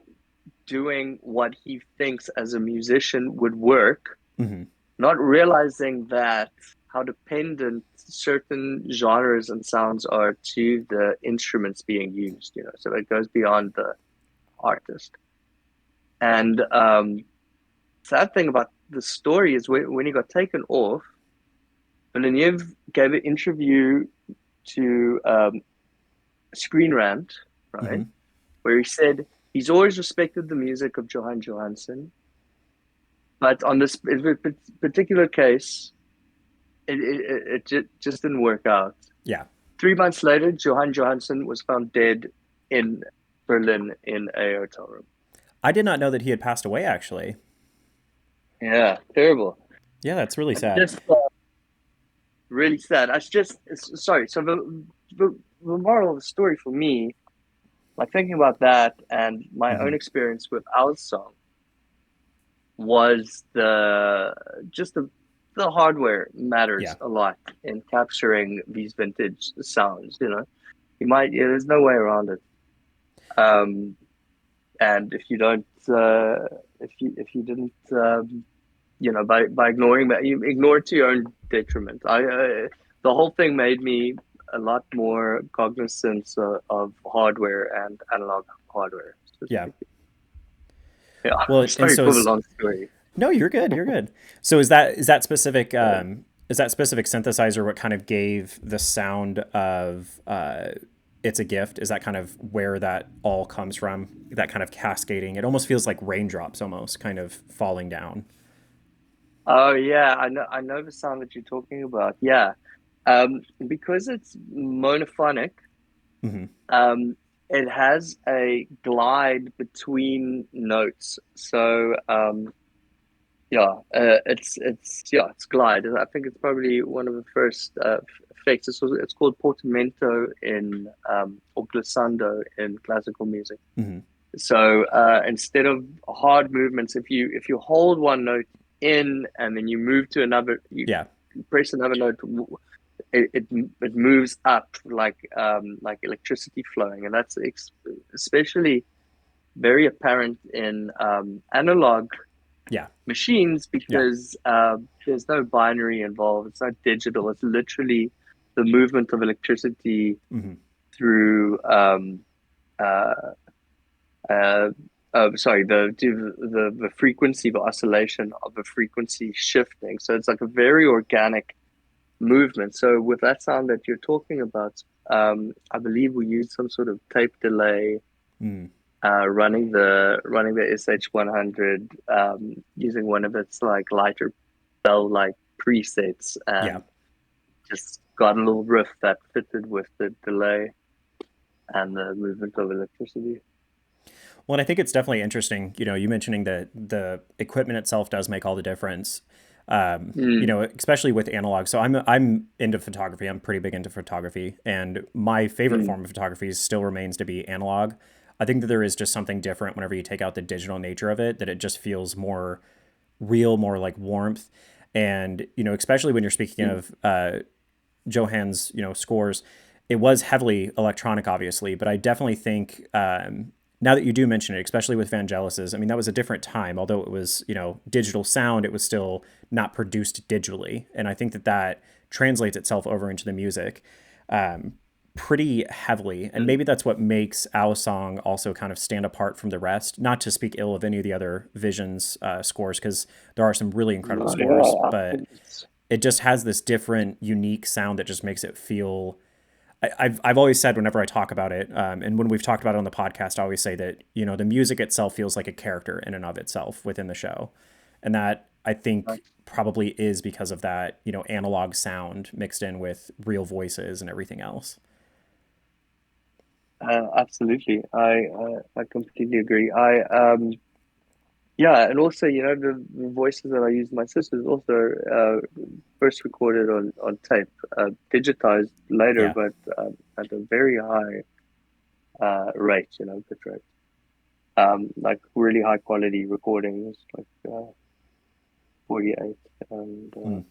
doing what he thinks as a musician would work, Hmm. not realizing that how dependent certain genres and sounds are to the instruments being used, so it goes beyond the artist. And sad thing about the story is when he got taken off, Villeneuve gave an interview to Screen Rant, right, Hmm. where he said he's always respected the music of Johann Johansson, but on this particular case, it just didn't work out. Yeah. 3 months later, Johann Johansson was found dead in Berlin in a hotel room. I did not know that he had passed away, actually. Yeah, terrible. Yeah, that's really It's sad. just really sad. Sorry. So the moral of the story for me, like thinking about that and my Hmm. own experience with our song, was the hardware matters Yeah. a lot in capturing these vintage sounds. There's no way around it. Um, and if you don't, if you didn't, by ignoring that, you ignore it to your own detriment. The whole thing made me a lot more cognizant of hardware and analog hardware Yeah. specifically. Yeah, Well, and sorry so for the is long story. no, you're good. You're good. So is that specific synthesizer what kind of gave the sound of It's a Gift? Is that kind of where that all comes from? That kind of cascading. It almost feels like raindrops almost kind of falling down. Oh yeah, I know the sound that you're talking about. Yeah. Because it's monophonic, Hmm. um, it has a glide between notes. So yeah, it's glide. I think it's probably one of the first effects. It's called portamento in or glissando in classical music. Hmm. So instead of hard movements, if you hold one note in and then you move to another, you Yeah. press another note, it moves up like electricity flowing, and that's especially very apparent in analog Yeah. machines Yeah. because there's no binary involved. It's not digital. It's literally the movement of electricity Hmm. through uh, uh, sorry, the frequency, the oscillation of the frequency shifting. So it's like a very organic movement. So with that sound that you're talking about, I believe we used some sort of tape delay Mm. running the SH100 using one of its like lighter bell like presets Yeah. and just got a little riff that fitted with the delay and the movement of electricity. Well, and I think it's definitely interesting, you mentioning that the equipment itself does make all the difference. Mm, Especially with analog. So I'm into photography. I'm pretty big into photography, and my favorite mm, form of photography still remains to be analog. I think that there is just something different whenever you take out the digital nature of it, that it just feels more real, more like warmth. And, especially when you're speaking mm, of Johann's, scores, it was heavily electronic, obviously, but I definitely think now that you do mention it, especially with Vangelis's, I mean, that was a different time. Although it was, digital sound, it was still not produced digitally, and I think that translates itself over into the music. pretty heavily, and maybe that's what makes our song also kind of stand apart from the rest. Not to speak ill of any of the other Visions scores, because there are some really incredible No, scores, yeah, I but think it's it just has this different, unique sound that just makes it feel. I've always said whenever I talk about it, and when we've talked about it on the podcast, I always say that the music itself feels like a character in and of itself within the show, and that I think probably is because of that analog sound mixed in with real voices and everything else. absolutely. I completely agree. Yeah, and also, the voices that I use, my sisters also first recorded on tape, digitized later, Yeah, but at a very high rate, bit rate. Like really high quality recordings, like 48 and mm.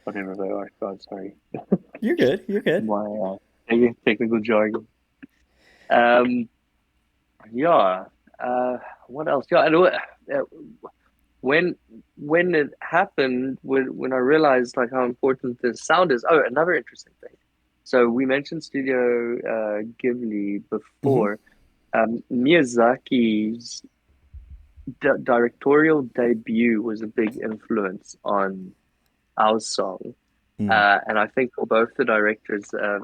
whatever they are. God, sorry, You're good. You're good. my technical jargon. Um, yeah. What else? Yeah, and when when it happened, when I realized like how important the sound is. Oh, another interesting thing. So we mentioned Studio Ghibli Hmm. before. Miyazaki's directorial debut was a big influence on our song. Mm. And I think for both the directors, yeah,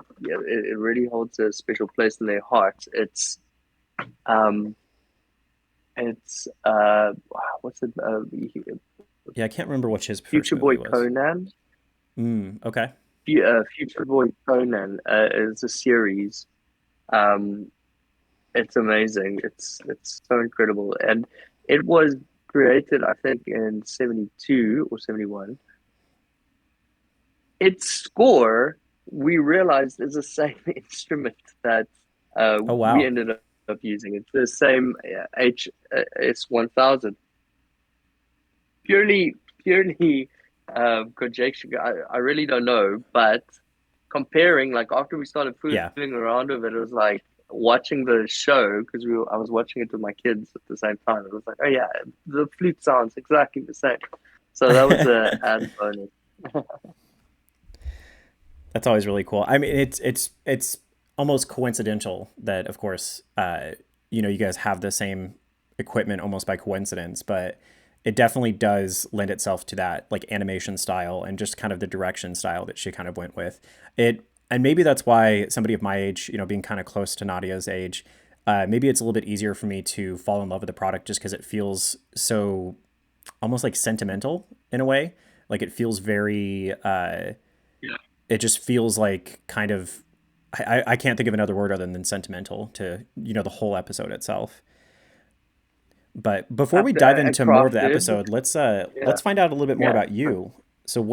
it really holds a special place in their hearts. Um, it's what's it? Yeah, I can't remember which his first Future movie Boy was. Conan. Okay. Future Boy Conan is a series. Um, it's amazing. It's so incredible, and it was created, I think, in 72 or 71. Its score, we realized, is the same instrument that Oh we wow. ended up using. It's the same HS1000. Purely conjecture. I really don't know, but comparing, like after we started Yeah. fooling around with it, it was like watching the show because I was watching it with my kids at the same time. It was like, oh yeah, the flute sounds exactly the same. So that was a added bonus. That's always really cool. I mean, it's almost coincidental that, of course, you guys have the same equipment almost by coincidence, but it definitely does lend itself to that like animation style and just kind of the direction style that she kind of went with it. And maybe that's why somebody of my age, being kind of close to Nadia's age, maybe it's a little bit easier for me to fall in love with the product just because it feels so almost like sentimental in a way. Like it feels very it just feels like kind of I can't think of another word other than sentimental to the whole episode itself. But before we dive And into more of the crafted. episode, Yeah, let's find out a little bit more yeah. about you. So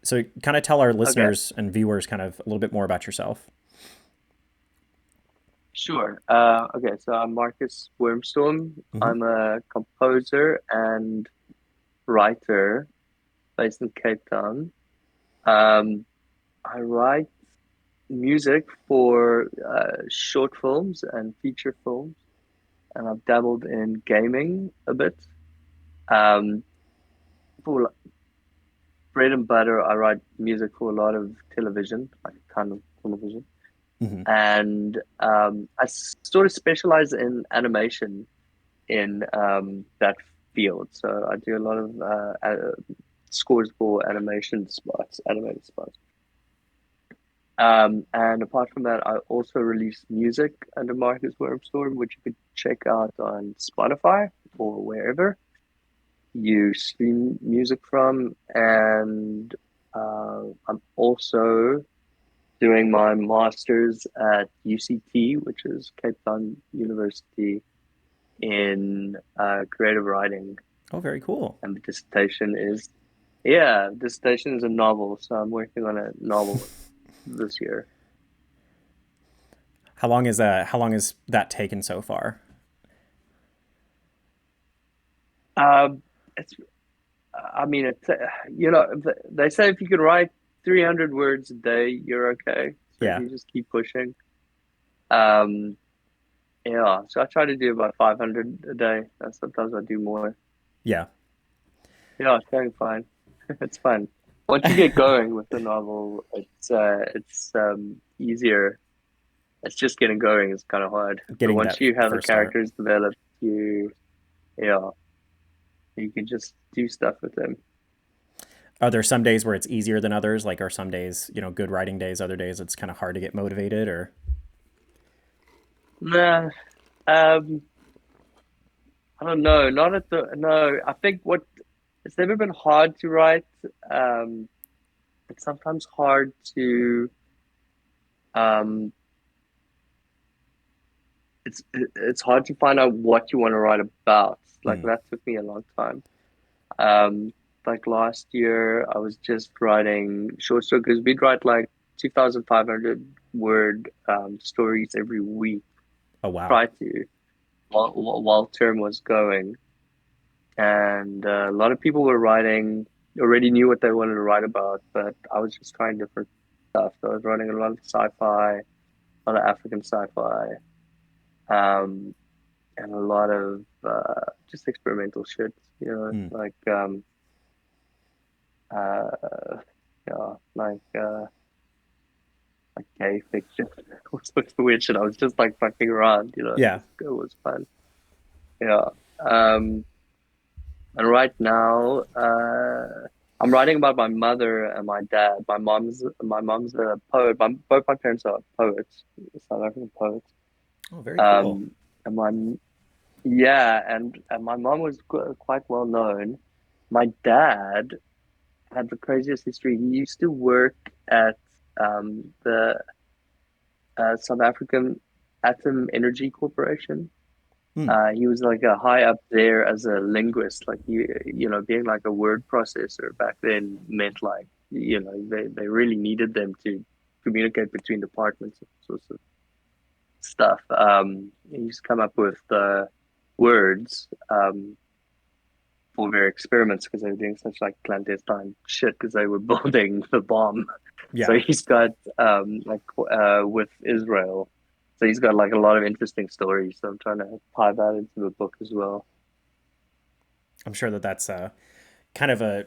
so kind of tell our Okay, listeners and viewers kind of a little bit more about yourself. sure. Okay, so I'm Markus Wormstrom. Hmm. I'm a composer and writer based in Cape Town. Um, I write music for short films and feature films, and I've dabbled in gaming a bit. Um, for bread and butter, I write music for a lot of television, like a ton of television. Hmm. And I sort of specialize in animation in that field. So I do a lot of scores for animation spots, animated spots. And apart from that, I also release music under Marcus Wormstorm, which you could check out on Spotify or wherever you stream music from. And I'm also doing my master's at UCT, which is Cape Town University, in creative writing. Oh, very cool. And the dissertation is, yeah, dissertation is a novel. So I'm working on a novel this year. How long has that taken so far? Um, it's, I mean, they say if you can write 300 words a day, you're okay. So if Yeah. you just keep pushing, um, yeah. So I try to do about 500 a day. And sometimes I do more. Yeah. Yeah, it's going fine. It's fun. once you get going with the novel, it's easier. It's just getting going is kind of hard. But Getting once that you have the first start. characters developed, yeah, you can just do stuff with them. Are there some days where it's easier than others? Like, are some days, good writing days, other days it's kind of hard to get motivated, or? Nah, um, I don't know. Not at the no. I think what it's never been hard to write. Um, it's sometimes hard to um, it's hard to find out what you want to write about. Like Hmm. that took me a long time. Um, like last year, I was just writing short stories because we'd write like 2,500 word stories every week. Oh, wow. Try to while term was going, and a lot of people were writing already knew what they wanted to write about, but I was just trying different stuff. So I was writing a lot of sci-fi, a lot of African sci-fi, um, and a lot of just experimental shit. Hmm. Uh, yeah, like gay fiction, all sorts of weird shit. I was just like fucking around, Yeah. it was fun. Yeah. Um, and right now, I'm writing about my mother and my dad. My mom's a poet. Both my parents are poets, South African poets. Oh, very cool. Um, and my yeah, and my mom was quite well known. My dad had the craziest history. He used to work at the South African Atom Energy Corporation. Hmm. He was like a high up there as a linguist, like being like a word processor back then meant like they really needed them to communicate between departments and sorts of stuff. He used to come up with words for their experiments because they were doing such like clandestine shit because they were building the bomb. So Yeah. he's got with Israel. So he's got like a lot of interesting stories. So I'm trying to tie that into the book as well. I'm sure that that's kind of a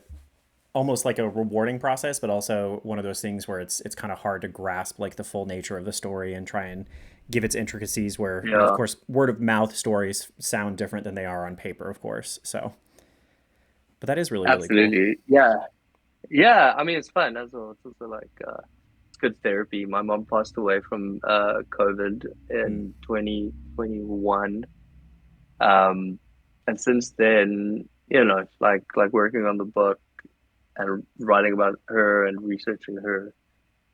almost like a rewarding process, but also one of those things where it's kind of hard to grasp like the full nature of the story and try and give its intricacies. Where of Yeah, course, word of mouth stories sound different than they are on paper, of course. So, but that is really really cool. absolutely. Yeah. Yeah. I mean, it's fun as well. It's also like it's good therapy. My mom passed away from COVID Hmm. in 2021. Um, and since then, like working on the book and writing about her and researching her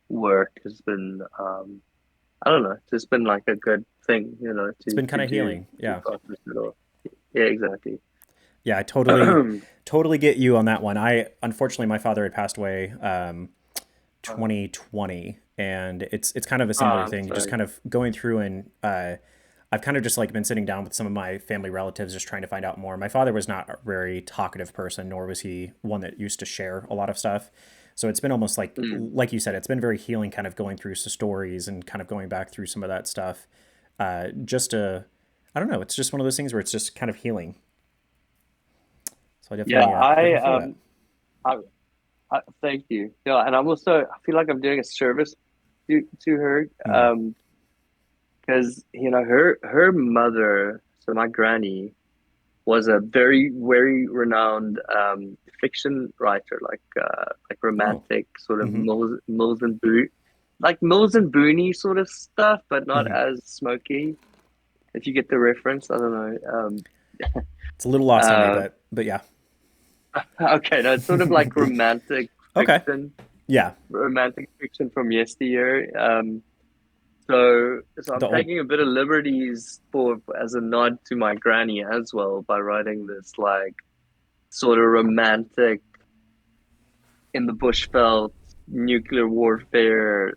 work has been I don't know, it's just been like a good thing, It's to been kind of do healing. to Yeah. process it all. Yeah, exactly. Yeah, I totally get you on that one. I unfortunately my father had passed away 2020, and it's kind of a similar I'm thing. Just sorry. kind of going through and I've kind of just like been sitting down with some of my family relatives, just trying to find out more. My father was not a very talkative person, nor was he one that used to share a lot of stuff. So it's been almost Mm. like you said, it's been very healing, kind of going through some stories and kind of going back through some of that stuff. Just to, I don't know, it's just one of those things where it's just kind of healing. So I Yeah, definitely feel that. I, thank you. Yeah, and I feel like I'm doing a service to her, Hmm. because her mother, so my granny, was a very very renowned fiction writer, like Oh. romantic sort of Mm-hmm. Mills and Boon, like Mills and Booney sort of stuff, but not Mm-hmm. as smoky. If you get the reference, I don't know. It's a little lost on me, Uh, but yeah. okay, no, it's sort of like Okay. Yeah. romantic fiction from yesteryear. So I'm The old. taking a bit of liberties for as a nod to my granny as well by writing this like sort of romantic in the bushveld nuclear warfare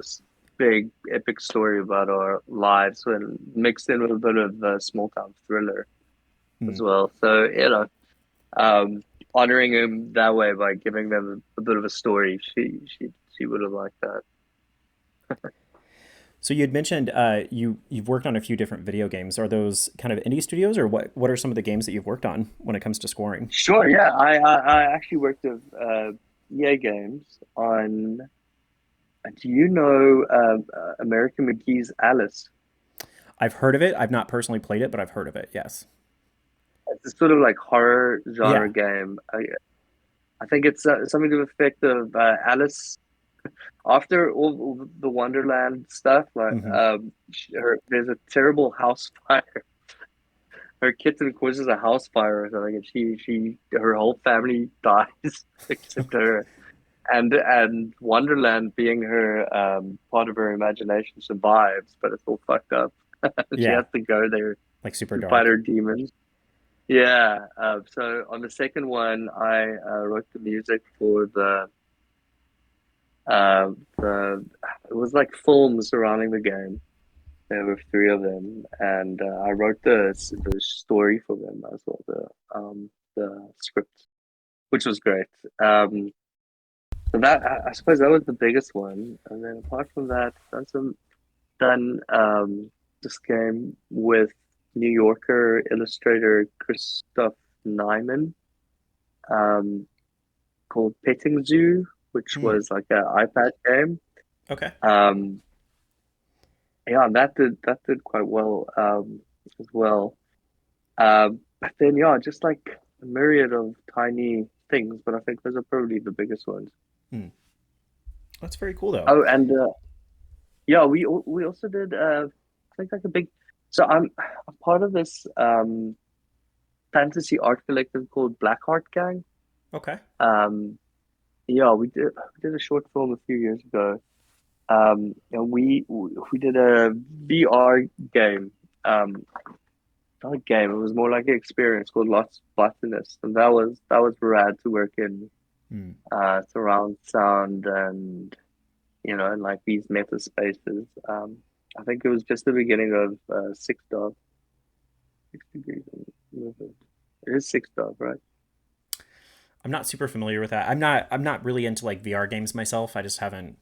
big epic story about our lives and mixed in with a bit of small town thriller Hmm. as well. So um, honoring him that way by giving them a bit of a story, she would have liked that. So you had mentioned you've worked on a few different video games. Are those kind of indie studios, or what are some of the games that you've worked on when it comes to scoring? Sure, yeah. I actually worked with EA games on. Do you know American McGee's Alice? I've heard of it. I've not personally played it, but I've heard of it. Yes. It's a sort of like horror genre Yeah. game. I think it's something to the effect of Alice after all the Wonderland stuff. Like Hmm. there's a terrible house fire. Her kitten causes a house fire or something, and she her whole family dies except her. And Wonderland, being her part of her imagination, survives, but it's all fucked up. She Yeah. has to go there Like super to fight dark. her demons. Yeah. So on the second one, I wrote the music for the it was like films surrounding the game. There were three of them, and I wrote the story for them as well, the script, which was great. So that I suppose that was the biggest one, and then apart from that, done this game with New Yorker illustrator Christoph Nyman, um, called Petting Zoo, which Hmm. was like an iPad game. Okay. Um, yeah, and that did quite well as well. But then yeah, just like a myriad of tiny things, but I think those are probably the biggest ones. Hmm. That's very cool though. Oh, and yeah, we also did I think like a big. So I'm part of this fantasy art collective called Blackheart Gang. Okay. Um, yeah, we did a short film a few years ago. And we did a VR game. Not a game. It was more like an experience called Lost Botanist, and that was rad to work in Hmm. surround sound and and like these meta spaces. I think it was just the beginning of six degrees of movement. It is six dog, right? I'm not super familiar with that. I'm not really into like VR games myself. I just haven't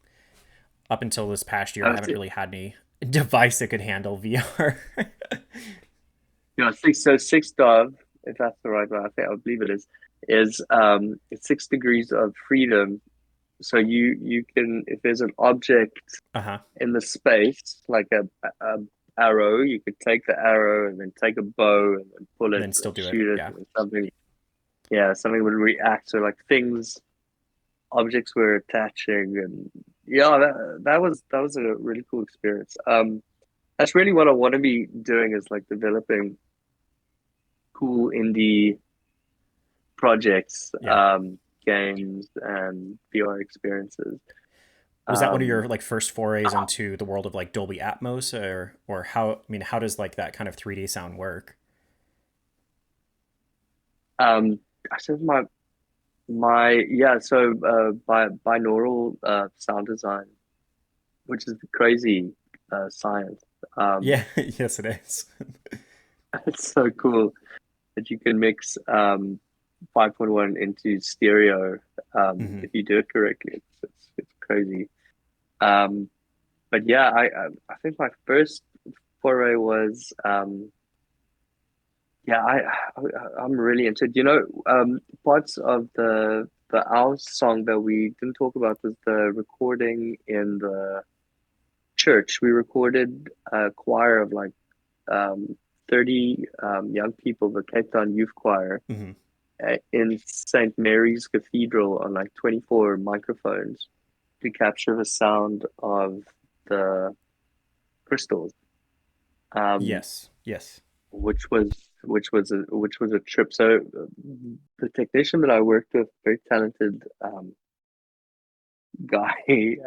up until this past year I Oh, haven't really had any device that could handle VR. yeah, six dog, if that's the right one, I think I believe it is it's 6 degrees of freedom. So you can, if there's an object Uh-huh. in the space, like a arrow, you could take the arrow and then take a bow and then pull And it then still and do it. shoot it Yeah. and then something, yeah, something would react. So like things, objects were attaching, and yeah, that was a really cool experience. That's really what I want to be doing, is like developing cool indie projects, Yeah. games and VR experiences. Was that one of Um, your like first forays into the world of like Dolby Atmos, or how, I mean, how does like that kind of 3D sound work? I said my yeah, so binaural sound design, which is crazy science. Um, Yeah, yes it is. it's so cool that you can mix 5.1 into stereo Hmm. if you do it correctly. It's crazy. Um, but yeah, I think my first foray was yeah, I'm really into it. Parts of the Owl song that we didn't talk about was the recording in the church. We recorded a choir of like 30 young people, the Cape Town Youth Choir, Hmm. in St. Mary's Cathedral on like 24 microphones to capture the sound of the crystals. Um, Yes. Yes. which was a trip. So the technician that I worked with, very talented guy,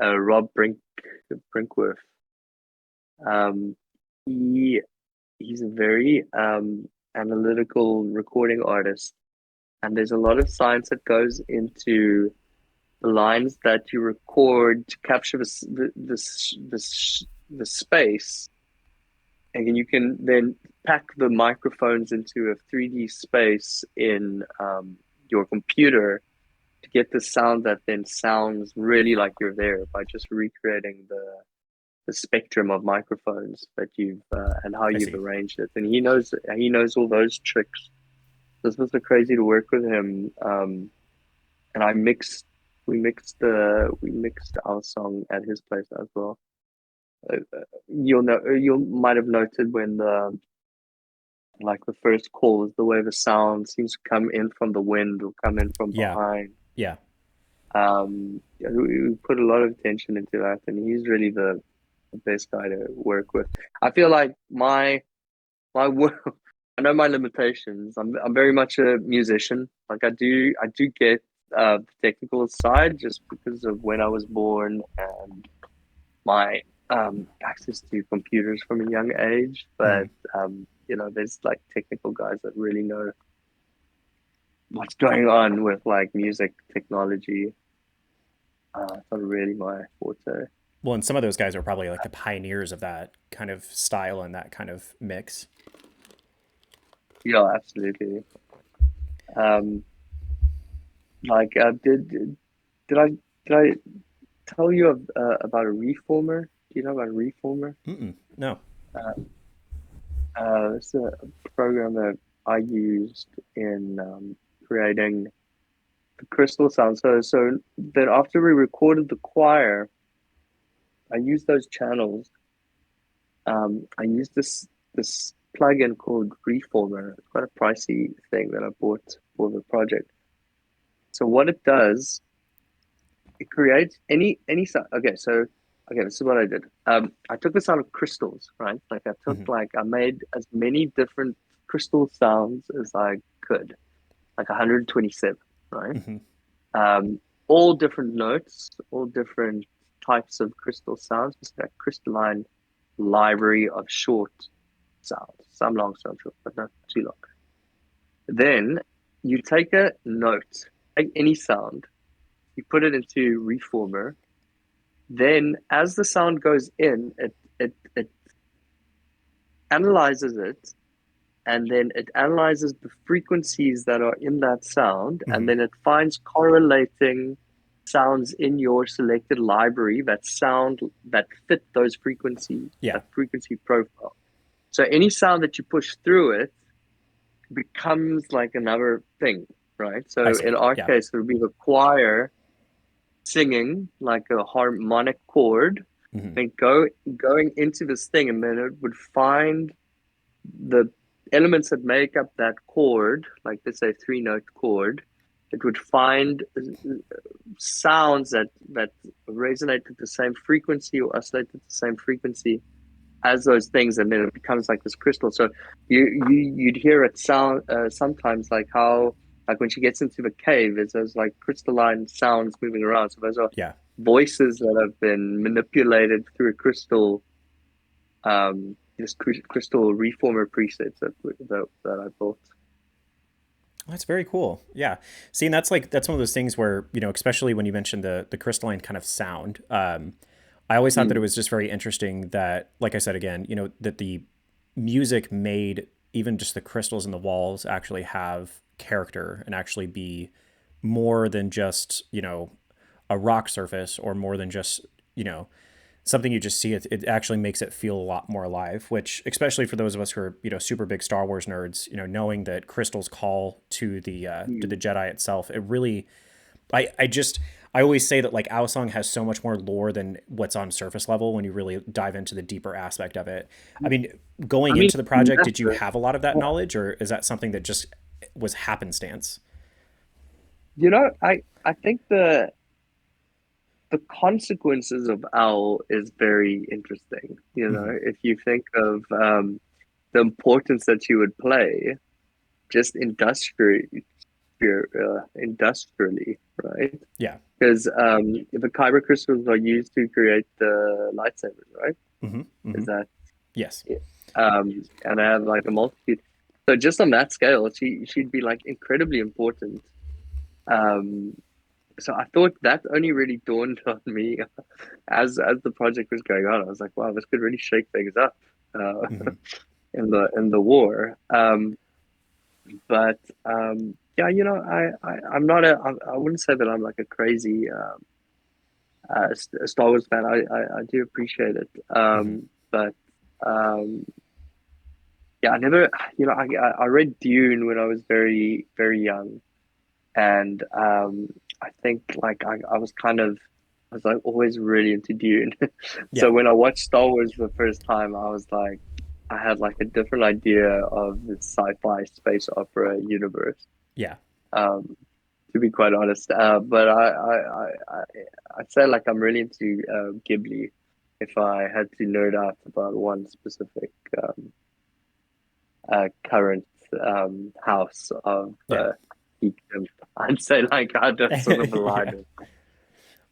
Rob Brinkworth. Um, he he's a very analytical recording artist, and there's a lot of science that goes into the lines that you record to capture the space, and you can then pack the microphones into a 3D space in your computer to get the sound that then sounds really like you're there by just recreating the spectrum of microphones that you've and how I you've see. arranged it. And he knows all those tricks. This was so crazy to work with him. And I mixed. we mixed our song at his place as well. You might have noted when the like the first calls, the way the sound seems to come in from the wind or come in from Yeah. behind. Yeah. We put a lot of attention into that, and he's really the best guy to work with. I feel like my work. I know my limitations. I'm very much a musician. Like I do get the technical side just because of when I was born and my access to computers from a young age. But Mhm. there's like technical guys that really know what's going on with like music technology. It's not really my forte. Well, and some of those guys are probably like the pioneers of that kind of style and that kind of mix. Yeah, absolutely. Um, like, did I did I tell you about a reformer? Do you know about a reformer? Mm-mm. No. Uh, it's a program that I used in creating the crystal sound. So then after we recorded the choir, I used those channels. I used this plugin called Reformer. It's quite a pricey thing that I bought for the project. So what it does, it creates any sound. Okay, this is what I did. I took the sound of crystals, right? Like Hmm. I made as many different crystal sounds as I could, like 127, right? Hmm. All different notes, all different types of crystal sounds. It's that crystalline library of short sounds, some long, some short, but not too long. Then you take a note, take any sound, you put it into Reformer. Then, as the sound goes in, it analyzes it, and then it analyzes the frequencies that are in that sound, Hmm. and then it finds correlating sounds in your selected library that fit those frequencies, Yeah. that frequency profile. So any sound that you push through it becomes like another thing, right? I So in see. our Yeah. case, it would be the choir singing like a harmonic chord, Hmm. then going into this thing, and then it would find the elements that make up that chord, like let's say three note chord. It would find sounds that resonate at the same frequency or oscillate at the same frequency as those things, and then it becomes like this crystal. So you'd hear it sound sometimes like how like when she gets into the cave, there's those like crystalline sounds moving around. So those are Yeah. voices that have been manipulated through a crystal, this crystal reformer presets that I built. That's very cool. Yeah. See, and that's one of those things where, especially when you mentioned the crystalline kind of sound, I always thought that it Mm. was just very interesting that, like I said again, that the music made even just the crystals in the walls actually have character and actually be more than just, a rock surface or more than just, you know, something you just see. It actually makes it feel a lot more alive, which especially for those of us who are, super big Star Wars nerds, knowing that crystals call to the Mm. Jedi itself, it really I always say that like Song has so much more lore than what's on surface level when you really dive into the deeper aspect of it. I mean, I going mean, into the project, did you massive. have a lot of that Yeah. knowledge, or is that something that just was happenstance? I think the consequences of owl is very interesting. Hmm. If you think of the importance that you would play just industrially, right? Yeah. Because the kyber crystals are used to create the lightsabers, right? Hmm. Is Hmm. that Yes. it? And I have like a multitude. So just on that scale, she'd be like incredibly important. Um, so I thought that only really dawned on me as the project was going on. I was like, wow, this could really shake things up Hmm. in the war. But yeah, I'm not I wouldn't say that I'm like a crazy a Star Wars fan. I do appreciate it. Hmm. But um, yeah, I never, I read Dune when I was very, very young. And I think like I was kind of I was like always really into Dune. So Yeah, when I watched Star Wars the first time, I was like I had like a different idea of the sci-fi space opera universe. yeah. Um, to be quite honest, but I'd say like I'm really into Ghibli. If I had to nerd out about one specific current house of Yeah. geekdom, I'd say like I'd just sort of align Yeah. with.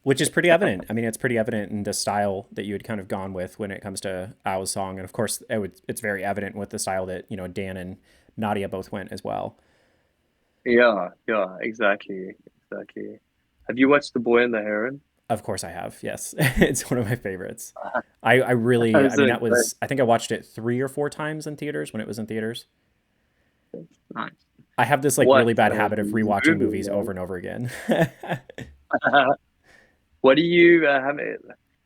Which is pretty evident. I mean, it's pretty evident in the style that you had kind of gone with when it comes to Ao's song. And of course, it's very evident with the style that, Dan and Nadia both went as well. Yeah, yeah, exactly, exactly. Have you watched The Boy and the Heron? Of course I have. Yes. It's one of my favorites. I really, I Is mean, it like, I think I watched it 3 or 4 times in theaters when it was in theaters. nice? I have this like What really bad habit of rewatching movie, movies over man? and over again. What do you have it?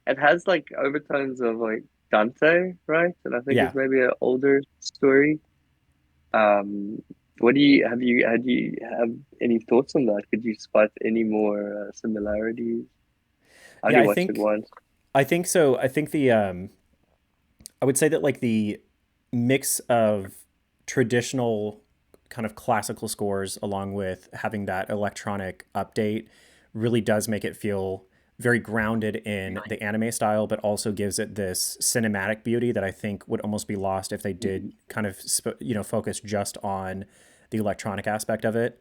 It has like overtones of like Dante, right? And I think Yeah. it's maybe an older story. Um, what do you have you had you have any thoughts on that? Could you spot any more similarities? I Yeah, only watched it once. I think so. I think I would say that like the mix of traditional kind of classical scores along with having that electronic update really does make it feel very grounded in the anime style, but also gives it this cinematic beauty that I think would almost be lost if they did kind of focus just on the electronic aspect of it.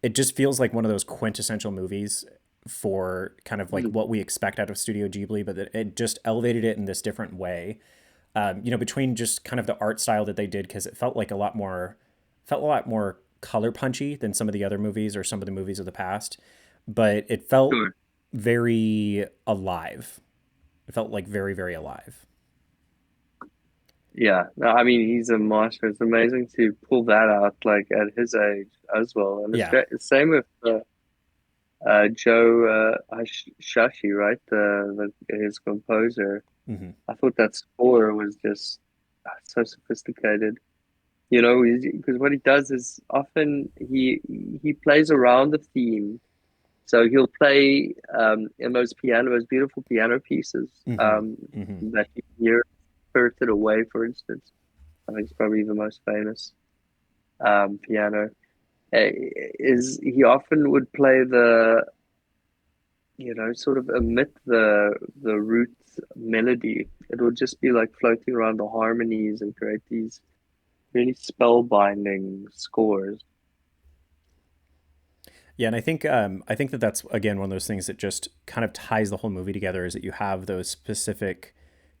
It just feels like one of those quintessential movies for kind of like Mhm. what we expect out of Studio Ghibli, but that it just elevated it in this different way. Between just kind of the art style that they did, because it felt a lot more color punchy than some of the other movies or some of the movies of the past, but it felt Sure. very alive. It felt like very, very alive. Yeah, no, I mean he's a master. It's amazing to pull that out like at his age as well. And it's Yeah. great. Same with Joe Shashi, right? His composer. Hmm. I thought that score was just so sophisticated. Because what he does is often he plays around the theme. So he'll play in those beautiful piano pieces Hmm. Hmm. that you hear Spirited Away, for instance. I think it's probably the most famous piano. Is he often would play sort of omit the root melody. It would just be like floating around the harmonies and create these really spellbinding scores. Yeah, and I think that that's again one of those things that just kind of ties the whole movie together is that you have those specific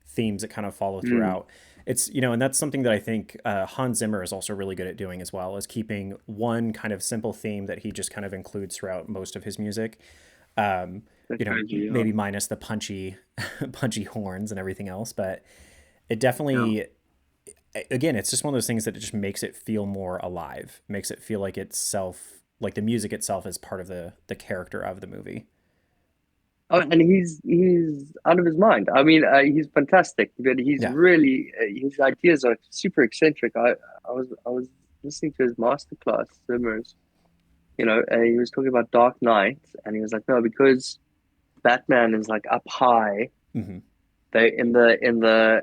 themes that kind of follow Mm, throughout. It's and that's something that I think Hans Zimmer is also really good at doing as well, is keeping one kind of simple theme that he just kind of includes throughout most of his music. Um, that's crazy, yeah. Maybe minus the punchy, punchy horns and everything else, but it Yeah. definitely, again, it's just one of those things that it just makes it feel more alive, makes it feel like itself, like the music itself is part of the character of the movie. Oh, and he's out of his mind. I mean, he's fantastic, but he's Yeah. really his ideas are super eccentric. I was listening to his masterclass, Zimmer's, and he was talking about Dark Knight, and he was like, no, because Batman is like up high. Hmm. They in the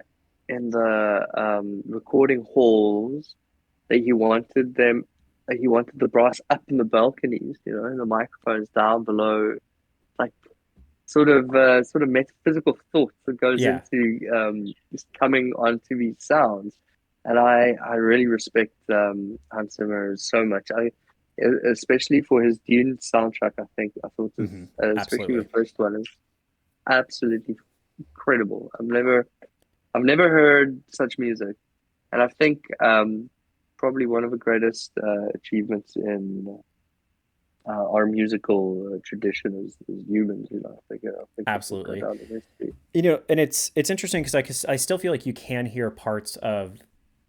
recording halls that he wanted the brass up in the balconies, and the microphones down below, like sort of metaphysical thoughts that goes Yeah. into just coming onto these sounds. And I really respect Hans Zimmer so much. Especially for his Dune soundtrack, I thought this, Hmm. especially the Absolutely. first one, is absolutely incredible. I've never heard such music, and I think probably one of the greatest achievements in our musical tradition as humans. I think that will go Absolutely. down in history. And it's interesting because I still feel like you can hear parts of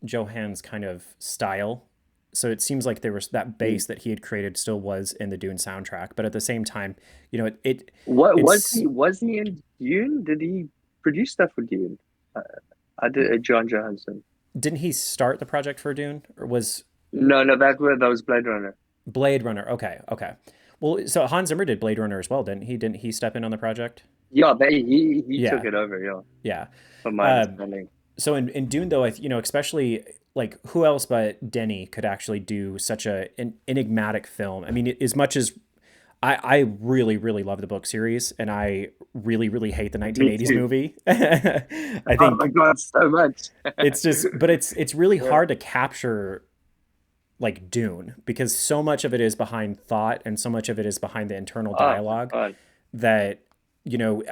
Johan's kind of style. So it seems like there was that Mm. bass that he had created still was in the Dune soundtrack, but at the same time, What was it's he? Was he in Dune? Did he produce stuff for Dune? Uh, I did. John Johansson. didn't he start the project for Dune or was No, no, that was Blade Runner. Blade Runner? Okay, okay. Well, so Hans Zimmer did Blade Runner as well, didn't he? Didn't he step in on the project? Yeah, he took Yeah, it over. Yeah, yeah. from my Um, understanding. so in Dune though, especially like who else but Denny could actually do such an enigmatic film? I mean, as much as I really really love the book series, and I really really hate the Me 1980s too. movie. I Oh my think God, so much. it's just, but it's really Yeah. hard to capture like Dune because so much of it is behind thought and so much of it is behind the internal Oh my dialogue God. that you know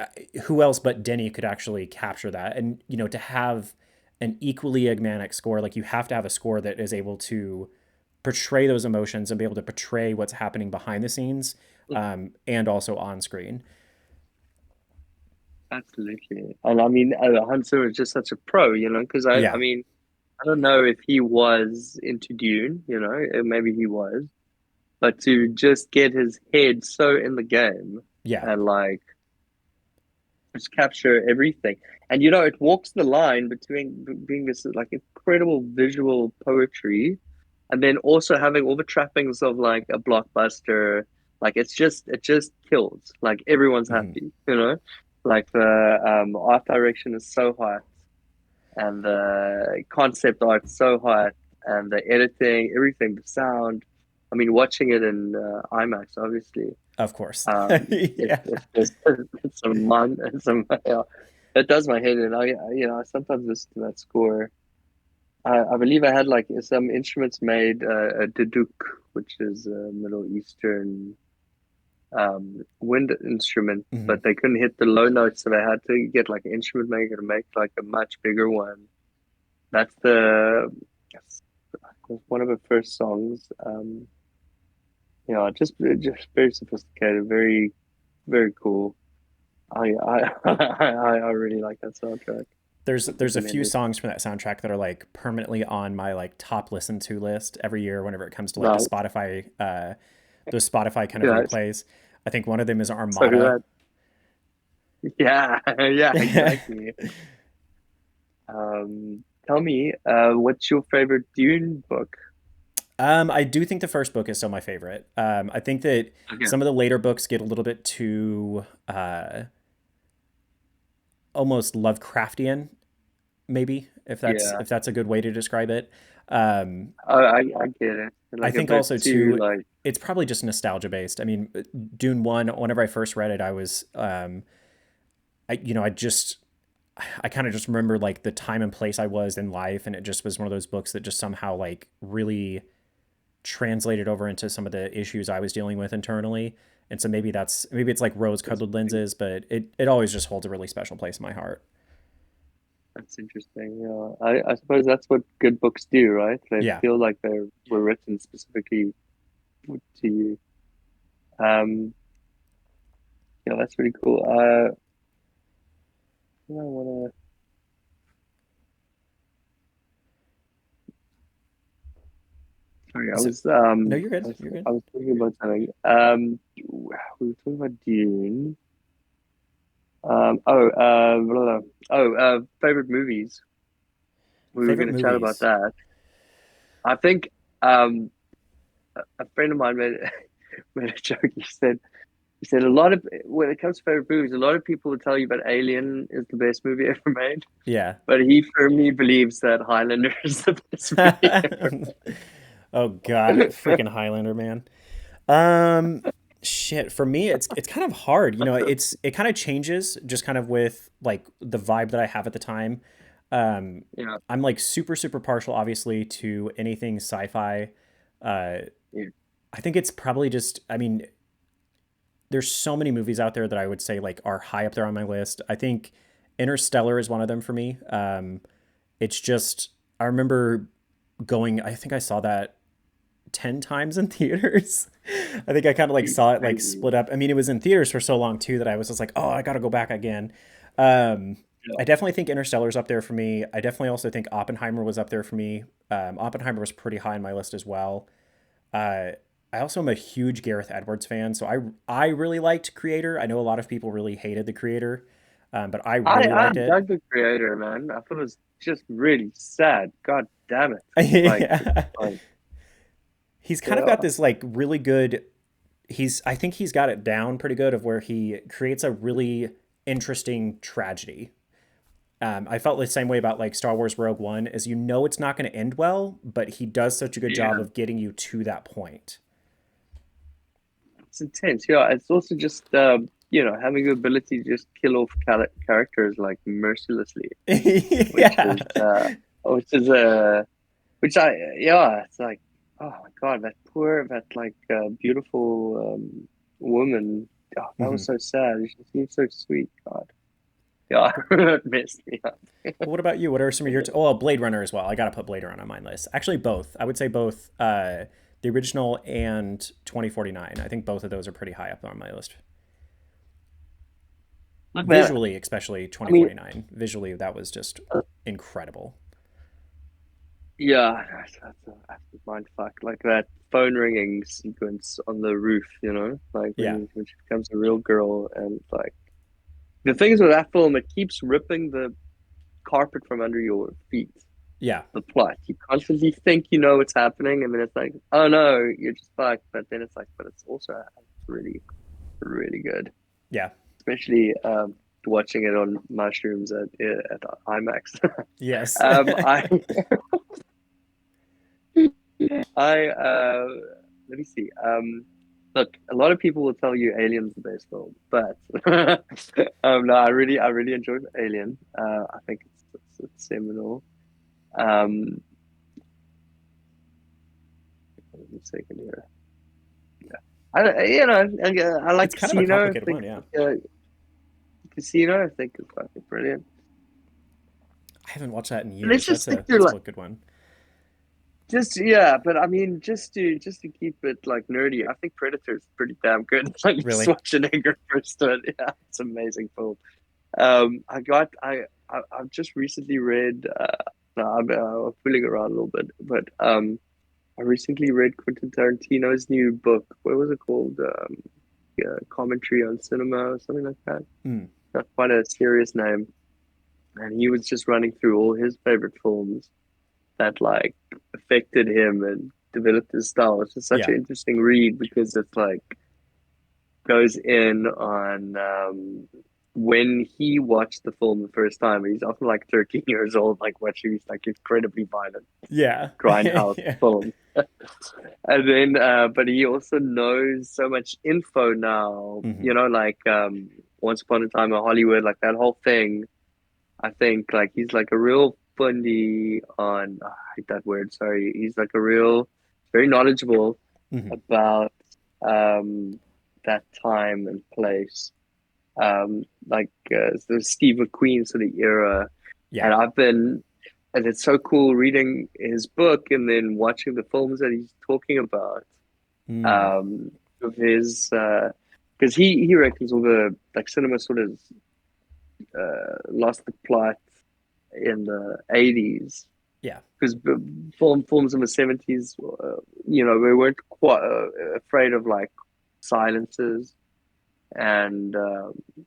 who else but Denny could actually capture that. And to have an equally enigmatic score, like you have to have a score that is able to portray those emotions and be able to portray what's happening behind the scenes, and also on screen. Absolutely. And I mean, Hunter is just such a pro, because I Yeah, mean, I don't know if he was into Dune, maybe he was, but to just get his head so in the game yeah, and like just capture everything. And it walks the line between being this like incredible visual poetry and then also having all the trappings of like a blockbuster. Like it just kills. Like everyone's hmm, happy, Like the art direction is so hot and the concept art so hot and the editing, everything, the sound. I mean, watching it in IMAX, obviously. of course. It's Yeah, it's just it's a mon it's a it does my head in. I sometimes listen to that score. I believe I had like some instruments made a duduk, which is a Middle Eastern wind instrument, hmm, but they couldn't hit the low notes, so they had to get like an instrument maker to make like a much bigger one. That's one of the first songs. Just very sophisticated, very very cool. I really like that soundtrack. there's a few Recommended. songs from that soundtrack that are like permanently on my like top listen to list every year whenever it comes to like the Nice. Spotify those Spotify kind of Yeah, replays. I think one of them is so do Armada. that. Yeah, yeah, exactly. Tell me, what's your favorite Dune book? I do think the first book is still my favorite. I think that Okay. some of the later books get a little bit too almost Lovecraftian, maybe Yeah. if that's a good way to describe it. Um, I get it. I Like a think bit also too too, like it's probably just nostalgia based. I mean, Dune One. Whenever I first read it, I was, I I just I kind of just remember like the time and place I was in life, and it just was one of those books that just somehow like really translated over into some of the issues I was dealing with internally. And so maybe it's like rose that's colored lenses, but it always just holds a really special place in my heart. that's interesting. Yeah. I suppose that's what good books do, right? They Yeah. feel like they were written specifically to you. Um, yeah, that's really cool. I wanna Sorry, So no, you're good. You're good. I was talking about something. We were talking about Dune. Blah, blah. Favorite movies. We were Favorite going to chat about movies. that. I think um, a friend of mine made made a joke. He said a lot of when it comes to favorite movies, a lot of people will tell you that Alien is the best movie ever made, Yeah. but he firmly believes that Highlander is the best movie ever Oh God, made. freaking Highlander, man. Um, Shit. For me, it's kind of hard. It kind of changes just kind of with like the vibe that I have at the time. Um, Yeah, I'm like super super partial, obviously, to anything sci-fi. Uh, yeah, I think it's probably just. I mean, there's so many movies out there that I would say like are high up there on my list. I think Interstellar is one of them for me. It's just I remember going. I think I saw that 10 times in theaters. I think I kind of like saw it like crazy. split up. I mean, it was in theaters for so long too that I was just like, oh, I got to go back again. Um, Yeah. I definitely think Interstellar's up there for me. I definitely also think Oppenheimer was up there for me. Oppenheimer was pretty high on my list as well. Uh, I also am a huge Gareth Edwards fan, so I really liked Creator. I know a lot of people really hated the Creator, but I I really I liked it. dug the creator, man. I thought it was just really sad. God damn it! Like, Yeah. like He's kind of got yeah, this like really good. I think he's got it down pretty good of where he creates a really interesting tragedy. I felt the same way about like Star Wars Rogue One, is you know it's not going to end well, but he does such a good job Yeah, of getting you to that point. it's intense. Yeah, it's also just having the ability to just kill off characters like mercilessly, which Yeah. is which is which I yeah, it's like, oh my God, that like beautiful woman. Oh, that was Mhm. so sad. She seemed so sweet. God, yeah, it messed me up. What about you? What are some of your oh, Blade Runner as well? I got to put Blade Runner on my list. Actually, both. I would say both the original and 2049. I think both of those are pretty high up on my list. Look, man. Visually, especially I mean, 2049. Visually, that was just incredible. yeah, that's a absolute mind fuck. Like that phone ringing sequence on the roof, like Yeah. when she becomes a real girl, and like the things with that film, it keeps ripping the carpet from under your feet. Yeah. The plot, you constantly think you know what's happening, and then it's like, oh no, you're just fucked. But then it's like, but it's also really, really good, Yeah. especially watching it on mushrooms at IMAX. Yes. I I let me see. Look, a lot of people will tell you Alien's the best film, but no, I really enjoyed Alien. I think it's seminal. Um, Wait a second here. Yeah, I like It's kind of a Casino. I complicated think one. Yeah. Casino. I think is fucking brilliant. I haven't watched that in Let's years. just stick to That's like a good one. just yeah, but I mean just to keep it like nerdy, I think Predator is pretty damn good. Like Really? Schwarzenegger first one, yeah, it's an amazing film. I've just recently read. No, I'm fooling around a little bit, but I recently read Quentin Tarantino's new book. What was it called? Yeah, Commentary on Cinema or something like that. Mm. Not quite a serious name. And he was just running through all his favorite films that like affected him and developed his style. It's just such Yeah. an interesting read because it's like goes in on when he watched the film the first time. He's often like 13 years old, like watching these like incredibly violent Yeah. grindhouse Yeah. films. And then, but he also knows so much info now, Hmm. like Once Upon a Time in Hollywood, like that whole thing. I think like he's like a real fundy on, I hate that word, sorry. He's like a real, very knowledgeable Hmm. about that time and place. Like the Steve McQueen sort of era. Yeah. And and it's so cool reading his book and then watching the films that he's talking about. Mm. Um, of his, because he reckons all the like cinema sort of lost the plot in the 80s Yeah. because films in the 70s, we weren't quite afraid of like silences and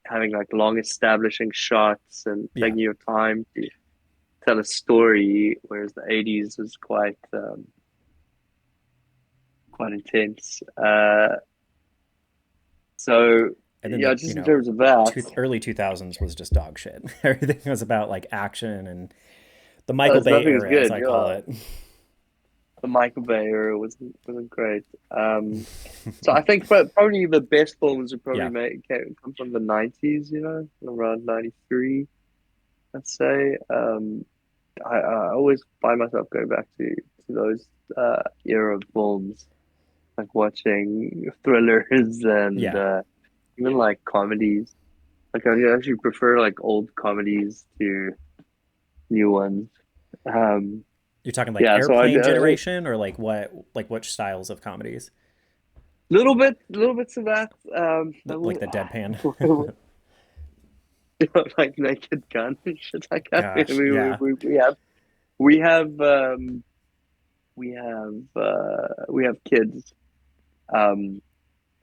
having like long establishing shots and Yeah. taking your time to tell a story, whereas the 80s was quite intense. So And then yeah, the just in terms of that, early 2000s was just dog shit. Everything was about like action and the Michael there's Bay nothing as era, as good. I call Yeah, it. the Michael Bay era wasn't great. So I think probably the best films would probably Yeah. come from the 90s, around 93, I'd say. I always find myself going back to those era of films, like watching thrillers and Yeah. even like comedies. Like I actually prefer like old comedies to new ones. Um, You're talking like yeah, so airplane generation or like what, like which styles of comedies? little bits of that. Like the deadpan. Like Naked Gun and shit like that. Gosh. Yeah. We have we have kids, um,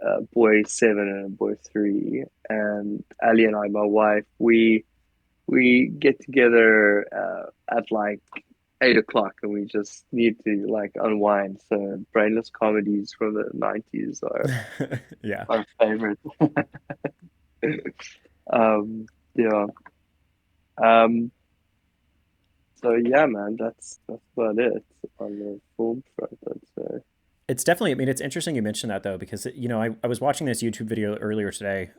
a boy 7 and a boy 3, and Ali and I, my wife, we get together at like 8 o'clock and we just need to like unwind. So brainless comedies from the 90s are Yeah. our favorite. Um, yeah. Um, so yeah, man, that's about it on the film front, I'd say. It's definitely, I mean, it's interesting you mentioned that though, because, I was watching this YouTube video earlier today,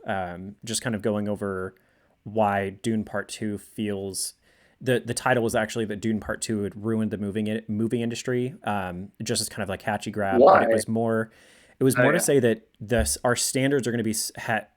just kind of going over why Dune Part 2 feels. The title was actually that Dune Part 2 had ruined the movie industry, just as kind of like catchy grab, but Why? it was Oh more to yeah, say that our standards are going to be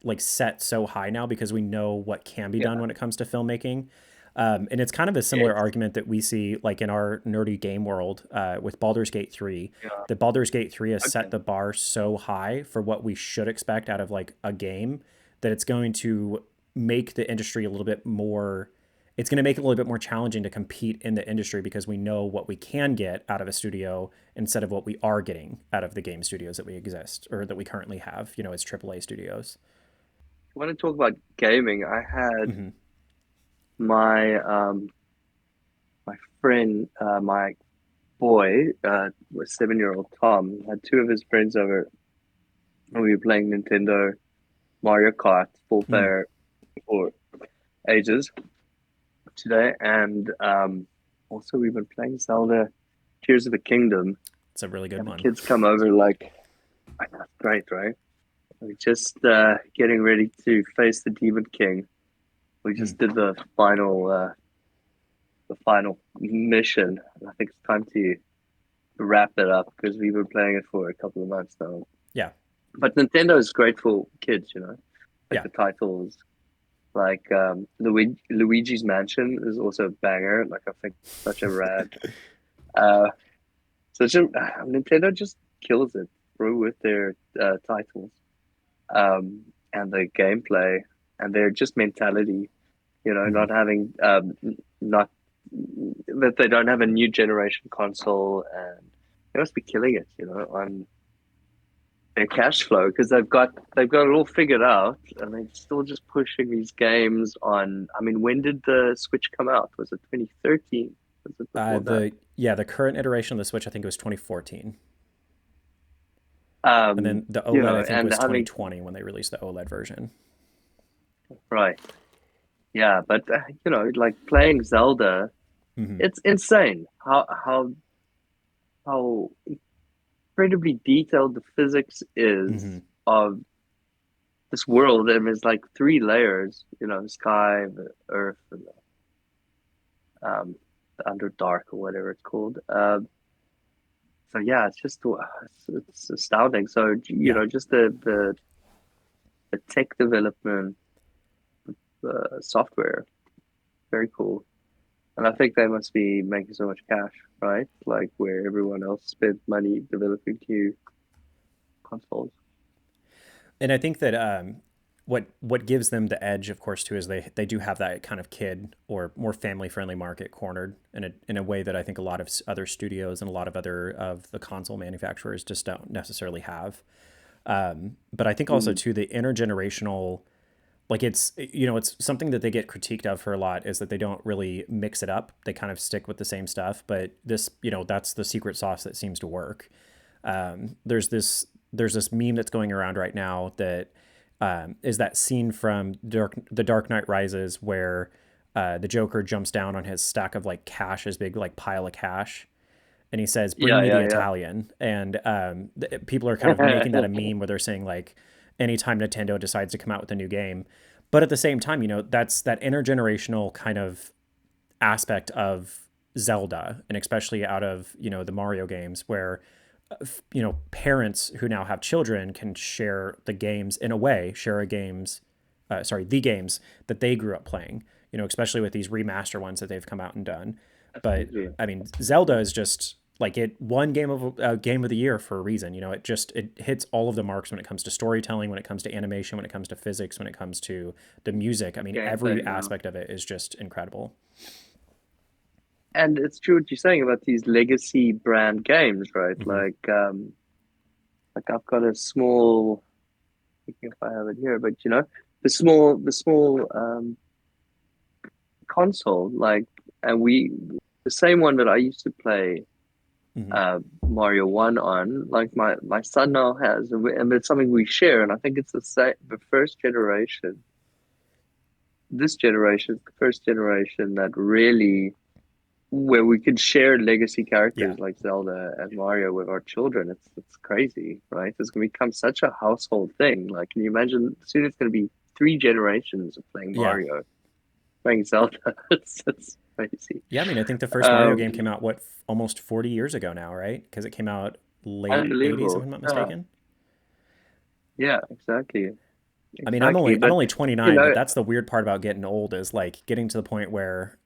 like set so high now because we know what can be done yeah, when it comes to filmmaking. And it's kind of a similar yes, argument that we see like in our nerdy game world with Baldur's Gate 3. yeah. The Baldur's Gate 3 has set Okay. the bar so high for what we should expect out of like a game that it's going to make the industry a little bit more, it's going to make it a little bit more challenging to compete in the industry because we know what we can get out of a studio instead of what we are getting out of the game studios that we exist or that we currently have, as AAA studios. Want to talk about gaming? I had Hmm. my my friend, my boy, was 7-year-old Tom, had two of his friends over, and we were playing Nintendo Mario Kart full Mm. player for ages today, and also we've been playing Zelda Tears of the Kingdom, It's a really good and the one. kids come over like, I know, it's great, right? We're just getting ready to face the Demon King. We Mm. just did the final mission, and I think it's time to wrap it up because we've been playing it for a couple of months now. Yeah. But Nintendo is great for kids, like Yeah. the titles. Like Luigi's Mansion is also a banger. Like I think such a rad. Uh, Nintendo just kills it through with their titles, and the gameplay and their just mentality. Hmm. Not having not that they don't have a new generation console, and they must be killing it. On their cash flow because they've got it all figured out, and they're still just pushing these games on. I mean, when did the Switch come out? Was it 2013? Was it before that? The current iteration of the Switch, I think it was 2014. And then the You OLED, know, I think, and was having 2020 when they released the OLED version. right, yeah, but like playing Zelda, Hmm. it's insane how incredibly detailed the physics is Hmm. of this world. I mean, it's like three layers, sky, the earth, and the Underdark or whatever it's called. So yeah, it's just it's astounding. So Yeah. just the tech development, software, very cool. And I think they must be making so much cash, right? Like where everyone else spent money developing new consoles. And I think that what gives them the edge, of course, too, is they do have that kind of kid or more family friendly market cornered in a way that I think a lot of other studios and a lot of other of the console manufacturers just don't necessarily have. But I think also Mm, too the intergenerational, like it's something that they get critiqued of for a lot is that they don't really mix it up. They kind of stick with the same stuff. But this, that's the secret sauce that seems to work. There's this meme that's going around right now that is that scene from The Dark Knight Rises where the Joker jumps down on his stack of like cash, his big like pile of cash, and he says, "Bring yeah, me the yeah, Italian." And people are kind of making that yeah. a meme where they're saying like, anytime Nintendo decides to come out with a new game, but at the same time, that's that intergenerational kind of aspect of Zelda, and especially out of the Mario games, where parents who now have children can share the games in a way, share a games, the games that they grew up playing. Especially with these remaster ones that they've come out and done. But Absolutely. I mean, Zelda is just like it won game of the year for a reason. It hits all of the marks when it comes to storytelling, when it comes to animation, when it comes to physics, when it comes to the music. I mean, Gameplay, every yeah. aspect of it is just incredible. And it's true what you're saying about these legacy brand games, right? Hmm. Like I've got a small, I think if I have it here, but the small console, like, and the same one that I used to play Hmm. Mario 1 on, like my son now has, and it's something we share. And I think it's the first generation. This generation is the first generation that really where we could share legacy Yeah. characters like Zelda and Mario with our children. It's crazy, right? It's gonna become such a household thing. Like, can you imagine? Soon it's gonna be three generations of playing Yeah. Mario, playing Zelda. It's crazy. Yeah. I mean, I think the first Mario game came Um, out, what, almost 40 years ago now, right? Because it came out late 80s, if Unbelievable. I'm not Yeah, mistaken. yeah, exactly, I mean, I'm exactly. only I'm But only you 29, but know, that's the weird part about getting old is like getting to the point where,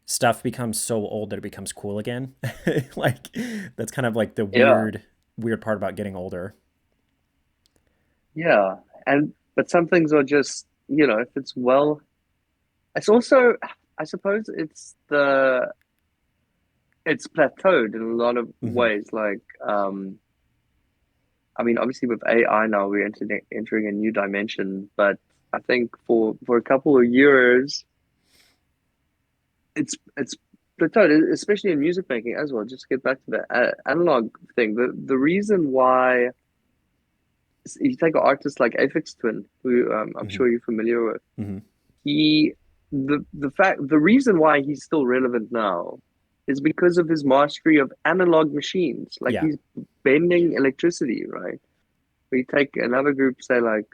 stuff becomes so old that it becomes cool again. Like that's kind of like the yeah, weird part about getting older. yeah, and but some things are just if it's well, it's also I suppose it's plateaued in a lot of Hmm. ways. Like, I mean, obviously with AI now we're entering a new dimension, but I think for a couple of years it's plateaued, especially in music making as well. Just to get back to the analog thing, the reason why you take an artist like Aphex Twin, who I'm Hmm. sure you're familiar with, Hmm. he the reason why he's still relevant now is because of his mastery of analog machines. Like Yeah. he's bending electricity, right? We take another group, say like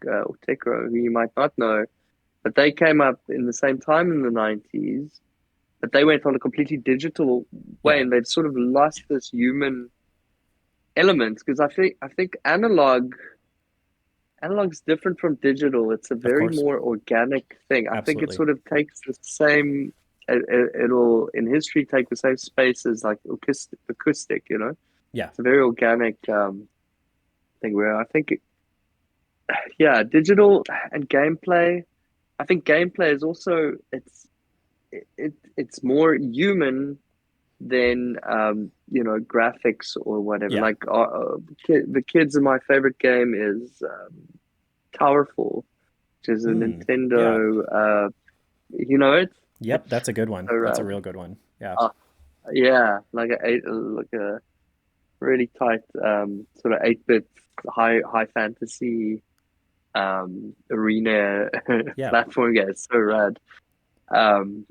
Tekro, who you might not know, but they came up in the same time in the 90s, but they went on a completely digital way, Yeah. and they've sort of lost this human element because I think analog's different from digital. It's a Of very course. more organic thing. I think it Absolutely. sort of takes the same. It'll in history take the same space as like acoustic. Yeah. It's a very organic thing where I think, yeah, digital and gameplay. I think gameplay is also it's more human than graphics or whatever. Yeah. Like the kids in my favorite game is Towerful, which is a Mm. Yeah. Nintendo. It's Yep. it's That's a good one. so That's a rad. real good one. Yeah. Uh, yeah, like a really tight sort of 8-bit high fantasy arena Yeah. platform game. It's so rad. Um,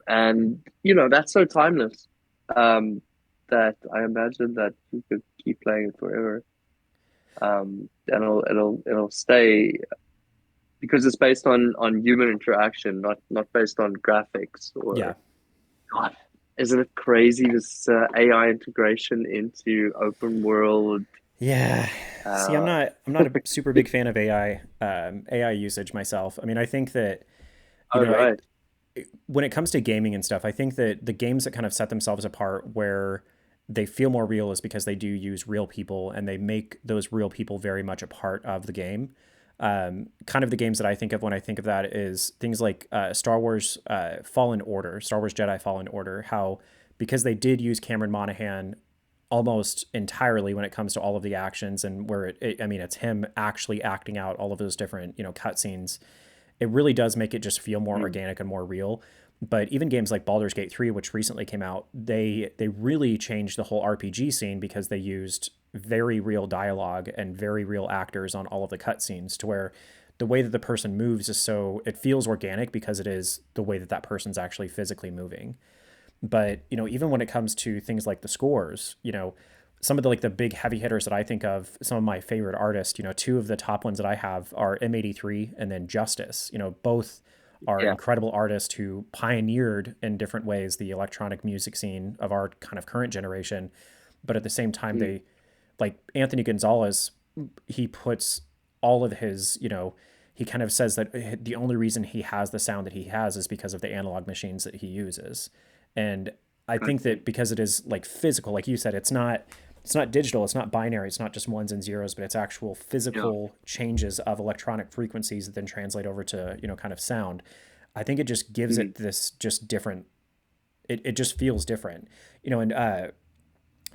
and that's so timeless. Um, that I imagine that you could keep playing it forever. And it'll stay because it's based on human interaction, not based on graphics Yeah. or God. Isn't it crazy this AI integration into open world? Yeah. See, I'm Uh, not I'm not a super big fan of AI usage myself. I mean, I think that you oh know, right, when it comes to gaming and stuff, I think that the games that kind of set themselves apart where they feel more real is because they do use real people and they make those real people very much a part of the game. Kind of the games that I think of when I think of that is things like Star Wars Fallen Order, Star Wars Jedi Fallen Order, how because they did use Cameron Monaghan almost entirely when it comes to all of the actions and where I mean, it's him actually acting out all of those different, cutscenes. It really does make it just feel more mm, organic and more real. But even games like Baldur's Gate 3, which recently came out, they really changed the whole RPG scene because they used very real dialogue and very real actors on all of the cutscenes to where the way that the person moves is so it feels organic because it is the way that that person's actually physically moving. But even when it comes to things like the scores, some of the big heavy hitters that I think of, some of my favorite artists, two of the top ones that I have are M83 and then Justice. Both are yeah, incredible artists who pioneered in different ways the electronic music scene of our kind of current generation. But at the same time, mm, they like Anthony Gonzalez, he puts all of his, he kind of says that the only reason he has the sound that he has is because of the analog machines that he uses. And I think okay, that because it is like physical, like you said, it's not digital, it's not binary, it's not just ones and zeros, but it's actual yeah, physical changes of electronic frequencies that then translate over to, kind of sound. I think it just gives mm, it this just different it just feels different. And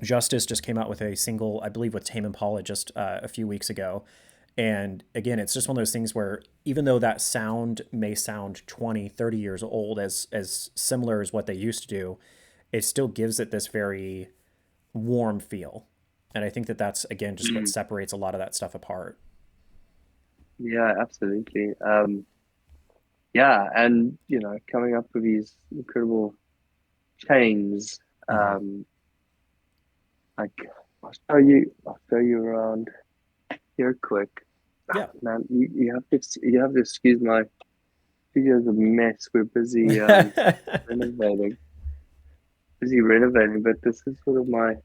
Justice just came out with a single, I believe, with Tame Impala just a few weeks ago, And again, it's just one of those things where even though that sound may sound 20, 30 years old, as similar as what they used to do, it still gives it this very warm feel. And I think that that's, again, just what Mm. separates a lot of that stuff apart. Yeah, absolutely. Yeah, and coming up with these incredible chains. Hmm. Like I'll show you around here quick. Yeah. Man, you have to excuse my studio's a mess. We're busy renovating, but this is sort of my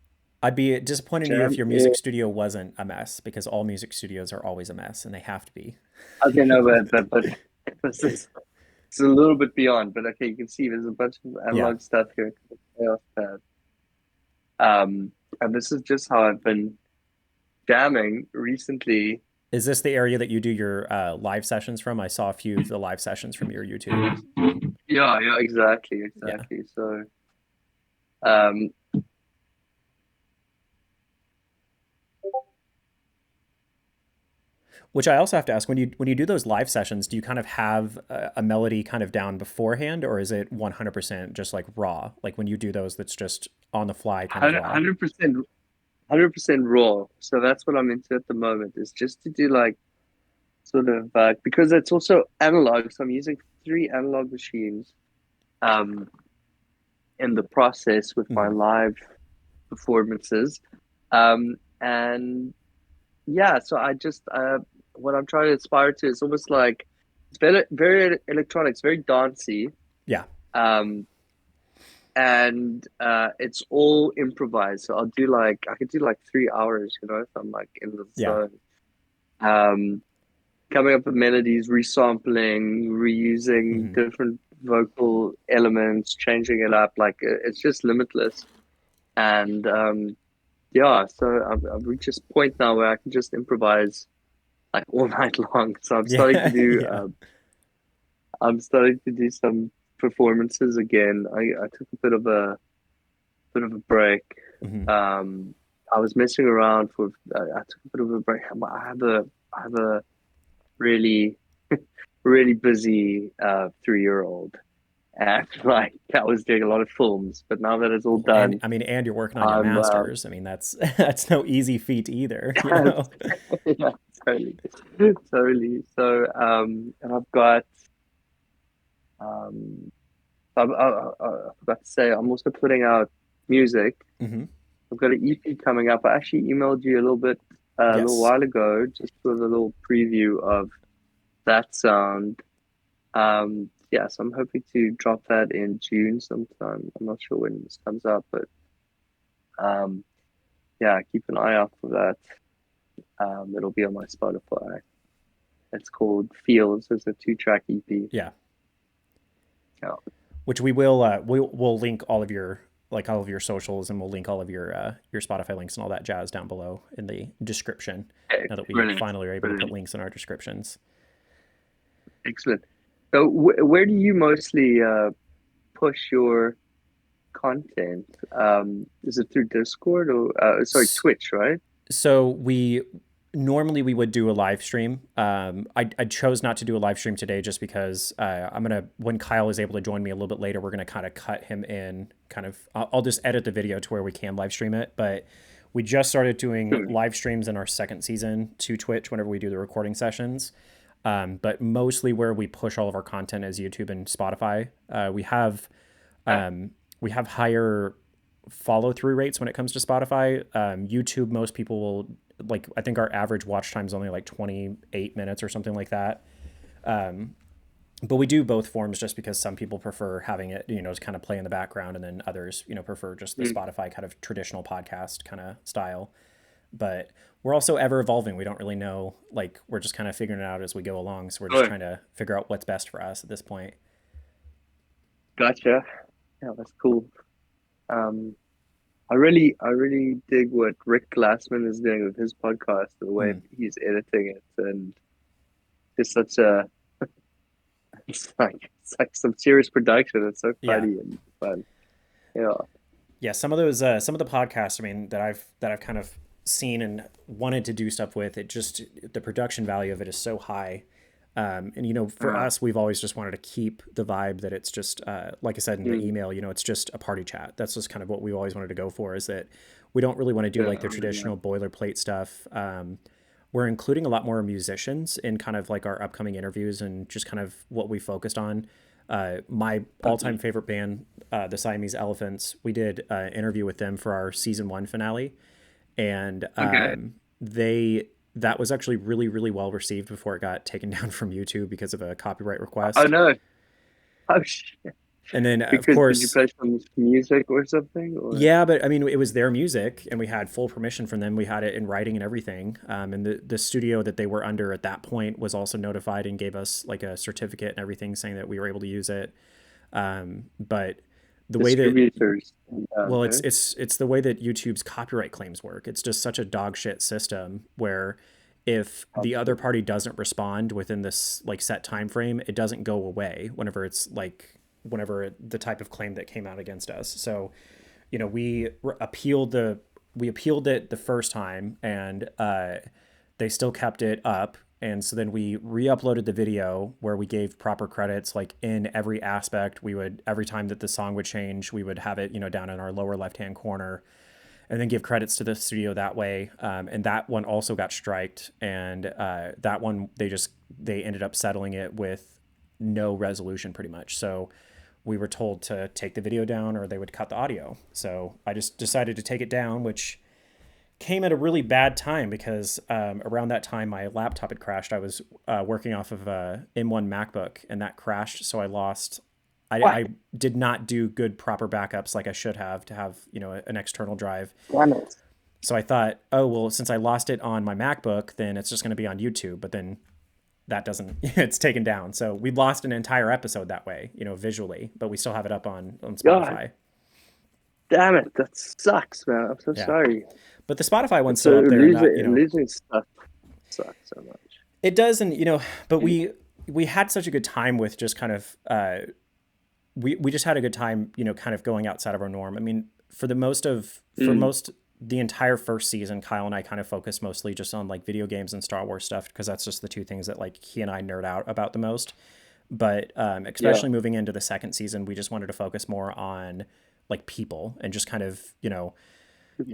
I'd be disappointed in you if jam. your Yeah. music studio wasn't a mess, because all music studios are always a mess and they have to be. Okay, no, but this is it's a little bit beyond. But okay, you can see there's a bunch of Yeah. analog stuff here. Chaos pad. And this is just how I've been jamming recently. Is this the area that you do your live sessions from? I saw a few of the live sessions from your YouTube. Yeah, yeah, exactly, Yeah. exactly. So, um, Which I also have to ask, when you do those live sessions, do you kind of have a melody kind of down beforehand, or is it 100% just like raw? Like when you do those, that's just on the fly kind of raw. 100%, 100% raw. So that's what I'm into at the moment is just to do like sort of because it's also analog. So I'm using three analog machines um in the process with my Hmm. live performances. And yeah, so I just what I'm trying to aspire to is almost like it's very electronic, it's very dancey. Yeah. Um, and it's all improvised. So I could do like 3 hours, if I'm like in the Yeah. zone. Um, Coming up with melodies, resampling, reusing Hmm. different vocal elements, changing it up. Like it's just limitless. And yeah, so I've reached this point now where I can just improvise like all night long. So Yeah. Yeah. I'm starting to do some performances again. I took a bit of a break. Hmm. Um, I was messing around for. I took a bit of a break. I have a really really busy 3-year-old, and like I was doing a lot of films. But now that it's all And done, I mean, and you're working on your I'm masters. I mean, that's that's no easy feat either, you yeah, know? totally, totally. So and I've got um, I forgot to say I'm also putting out music. Hmm. I've got an EP coming up. I actually emailed you a little bit a little Yes. while ago, just with a little preview of that sound. Yeah, so I'm hoping to drop that in June sometime. I'm not sure when this comes out, but um, yeah, keep an eye out for that. It'll be on my Spotify. It's called Feels. It's a 2-track EP. Yeah. Yeah. Which we'll link all of your, like all of your socials, and we'll link all of your Spotify links and all that jazz down below in the description. Okay, Now that we brilliant, finally are able to put brilliant, links in our descriptions. excellent. So, where do you mostly push your content? Is it through Discord or sorry, Twitch, right? So we normally we would do a live stream. I chose not to do a live stream today just because I'm gonna, when Kyle is able to join me a little bit later, we're gonna kind of cut him in. Kind of, I'll just edit the video to where we can live stream it. But we just started doing Sure. live streams in our second season to Twitch whenever we do the recording sessions. But mostly where we push all of our content is YouTube and Spotify. Yeah. We have higher follow through rates when it comes to Spotify. YouTube, most people will, like, I think our average watch time is only like 28 minutes or something like that. But we do both forms just because some people prefer having it, to kind of play in the background, and then others, prefer just the Mm. Spotify kind of traditional podcast kind of style. But we're also ever evolving. We don't really know, like, we're just kind of figuring it out as we go along. So we're just Sure. trying to figure out what's best for us at this point. Gotcha. Yeah, that's cool. Um, I really dig what Rick Glassman is doing with his podcast, the way Mm. he's editing it, and just such a it's like some serious production. It's so Yeah. funny and fun. Yeah. Yeah, some of the podcasts, I mean, that I've kind of seen and wanted to do stuff with. It just, the production value of it is so high. And you know, for us, we've always just wanted to keep the vibe that it's just, like I said in the email, you know, it's just a party chat. That's just kind of what we always wanted to go for, is that we don't really want to do like the traditional boilerplate stuff. We're including a lot more musicians in kind of like our upcoming interviews and just kind of what we focused on. My all-time favorite band, the Siamese Elephants, we did an interview with them for our season 1 finale, and they that was actually really, really well received before it got taken down from YouTube because of a copyright Oh request. no! Oh shit! And then of Because did you course, play some music or something? Or yeah, but I mean, it was their music, and we had full permission from them. We had it in writing and everything. And the studio that they were under at that point was also notified and gave us like a certificate and everything saying that we were able to use it. But the way that, distributors? well, Okay. it's the way that YouTube's copyright claims work. It's just such a dog shit system where if the other party doesn't respond within this like set time frame, it doesn't go away whenever it's like the type of claim that came out against us. So, you know, we appealed it the first time, and they still kept it up. And so then we re-uploaded the video where we gave proper credits, like in every aspect. We would, every time that the song would change, we would have it, you know, down in our lower left-hand corner, and then give credits to the studio that way. And that one also got striked, and that one they ended up settling it with no resolution pretty much. So we were told to take the video down or they would cut the audio. So I just decided to take it down, which came at a really bad time because around that time my laptop had crashed. I was working off of a M1 MacBook, and that crashed. So I lost. What? I did not do good proper backups like I should have to have, you know, an external drive. Damn it! So I thought, oh well, since I lost it on my MacBook, then it's just going to be on YouTube. But then that doesn't, it's taken down. So we lost an entire episode that way, you know, visually, but we still have it up on God Spotify. damn it! That sucks, man. I'm so Yeah. sorry. But the Spotify one's So still up there, and that, you know, losing stuff sucks so much. it does. And, you know, but we had such a good time with just kind of, we just had a good time, you know, kind of going outside of our norm. I mean, the entire first season, Kyle and I kind of focused mostly just on like video games and Star Wars stuff, because that's just the two things that like he and I nerd out about the most. But especially moving into the second season, we just wanted to focus more on like people and just kind of, you know,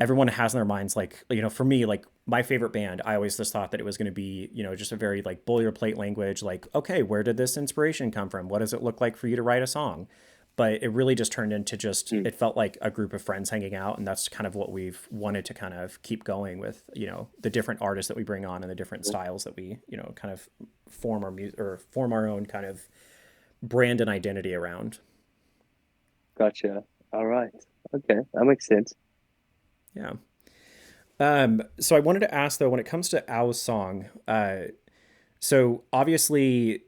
everyone has in their minds, like, you know, for me, like my favorite band, I always just thought that it was going to be, you know, just a very like boilerplate language, like, okay, where did this inspiration come from? What does it look like for you to write a song? But it really just turned into just, it felt like a group of friends hanging out. And that's kind of what we've wanted to kind of keep going with, you know, the different artists that we bring on and the different styles that we, you know, kind of form our music or form our own kind of brand and identity around. Gotcha. All right. Okay, that makes sense. Yeah. So I wanted to ask though, when it comes to Ow's song, so obviously,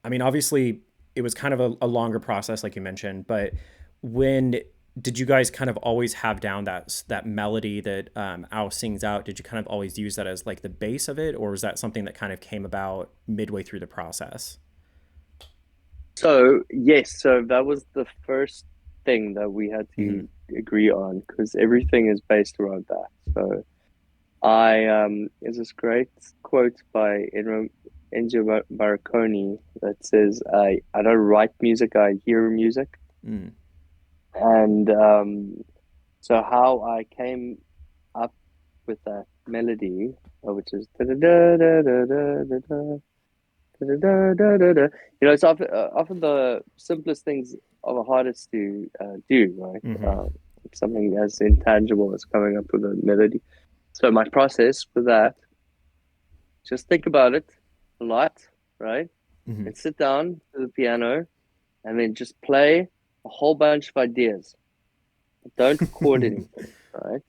I mean, obviously it was kind of a longer process, like you mentioned, but when did you guys kind of always have down that melody that Ow sings out? Did you kind of always use that as like the base of it, or was that something that kind of came about midway through the process? So yes, so that was the first thing that we had Mm-hmm. to agree on, because everything is based around that. So I there's this great quote by Ennio Morricone that says, "I don't write music, I hear music." Mm. And so how I came up with that melody, which is da da da da da da da da da da da da. You know, it's often the simplest things are the hardest to do, right? Mm-hmm. Something as intangible as coming up with a melody. So my process for that, just think about it a lot, right? Mm-hmm. And sit down to the piano and then just play a whole bunch of ideas. Don't record anything, right?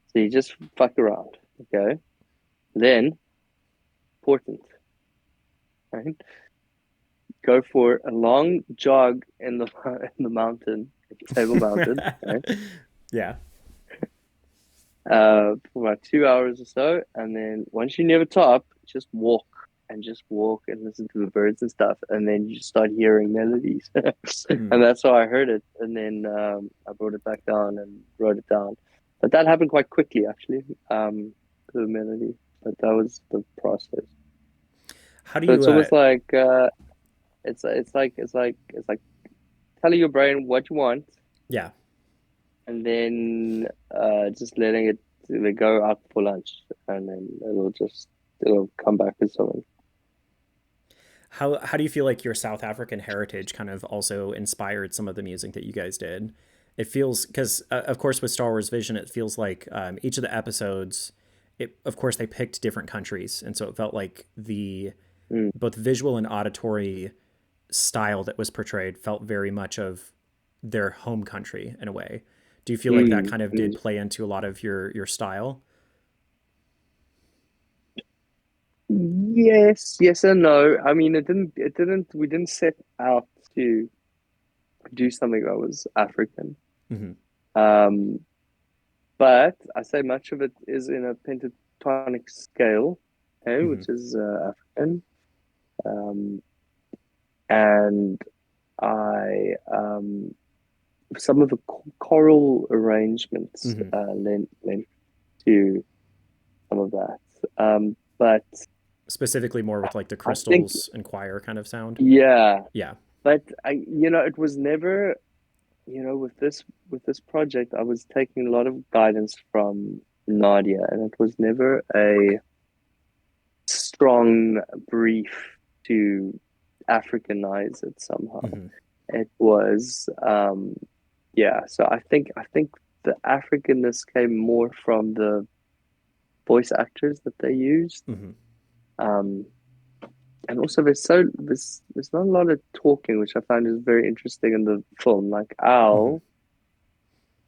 So you just fuck around, okay? Then, important, right? Go for a long jog in the in the mountain, Table Mountain, right? Yeah. For about 2 hours or so, and then once you're near the top, just walk and listen to the birds and stuff, and then you just start hearing melodies, Mm. and that's how I heard it. And then I brought it back down and wrote it down. But that happened quite quickly, actually. The melody, but that was the process. How do So you it's almost like it's like telling your brain what you want, yeah. and then just letting it go out for lunch, and then it'll come back with something. How do you feel like your South African heritage kind of also inspired some of the music that you guys did? It feels because of course with Star Wars Vision, it feels like each of the episodes, it of course they picked different countries, and so it felt like the Mm. both visual and auditory style that was portrayed felt very much of their home country in a way. Do you feel like that Mm. kind of did Mm. play into a lot of your style? Yes, yes and no. I mean, we didn't set out to do something that was African. Mm-hmm. Um, but I say much of it is in a pentatonic scale, okay, Mm-hmm. which is African. Um, and I some of the choral arrangements Mm-hmm. lent to some of that. But Specifically more with like the I think, crystals and choir kind of sound. yeah, Yeah. but it was never, with this project, I was taking a lot of guidance from Nadia, and it was never a strong brief to Africanize it somehow. Mm-hmm. It was, yeah. So I think the Africanness came more from the voice actors that they used. Mm-hmm. Um, and also there's not a lot of talking, which I find is very interesting in the film. Like Mm-hmm. Al,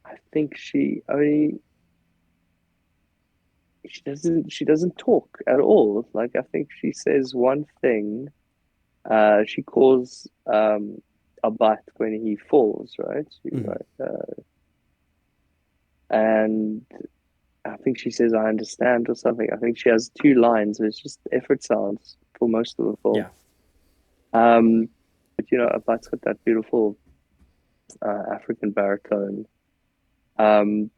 I think she doesn't talk at all. Like I think she says one thing. She calls a butt when he falls, right? Mm-hmm. And I think she says I understand or something. I think she has two lines. It's just effort sounds for most of the film. Yeah. Um, but a butt's got that beautiful African baritone. Um,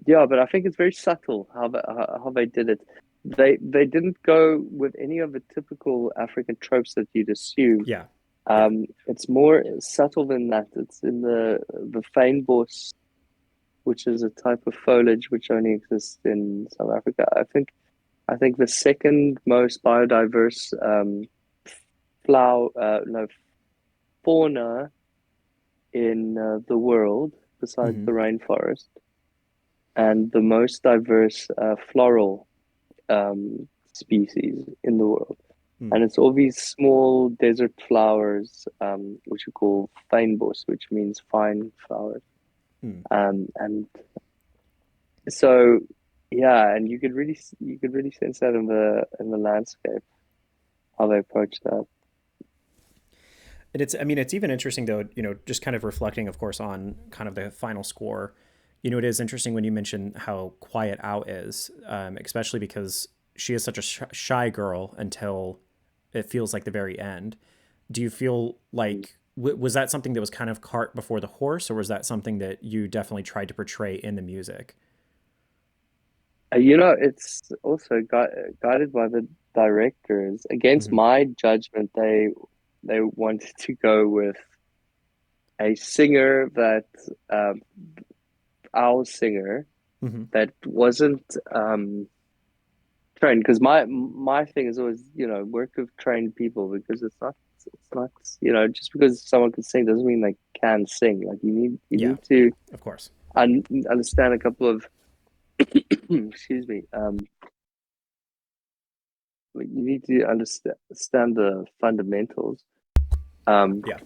yeah, but I think it's very subtle how they did it. They didn't go with any of the typical African tropes that you'd assume. Yeah. Yeah. It's more subtle than that. It's in the fynbos, which is a type of foliage which only exists in South Africa. I think the second most biodiverse flower no fauna in the world besides Mm-hmm. the rainforest, and the most diverse floral species in the world. Mm. And it's all these small desert flowers, which we call fynbos, which means fine flowers. Mm. And so, yeah, and you could really sense that in the landscape how they approach that. And it's, I mean, it's even interesting though, just kind of reflecting, of course, on kind of the final score. It is interesting when you mention how quiet Ao is, especially because she is such a shy girl until it feels like the very end. Do you feel like, was that something that was kind of cart before the horse, or was that something that you definitely tried to portray in the music? It's also guided by the directors. Against Mm-hmm. my judgment, they wanted to go with a singer that our singer Mm-hmm. that wasn't trained. Because my thing is always work with trained people, because it's not just because someone can sing doesn't mean they can sing. Like you Yeah, need to of course. understand a couple of excuse me, you need to understand the fundamentals. Um, Yeah.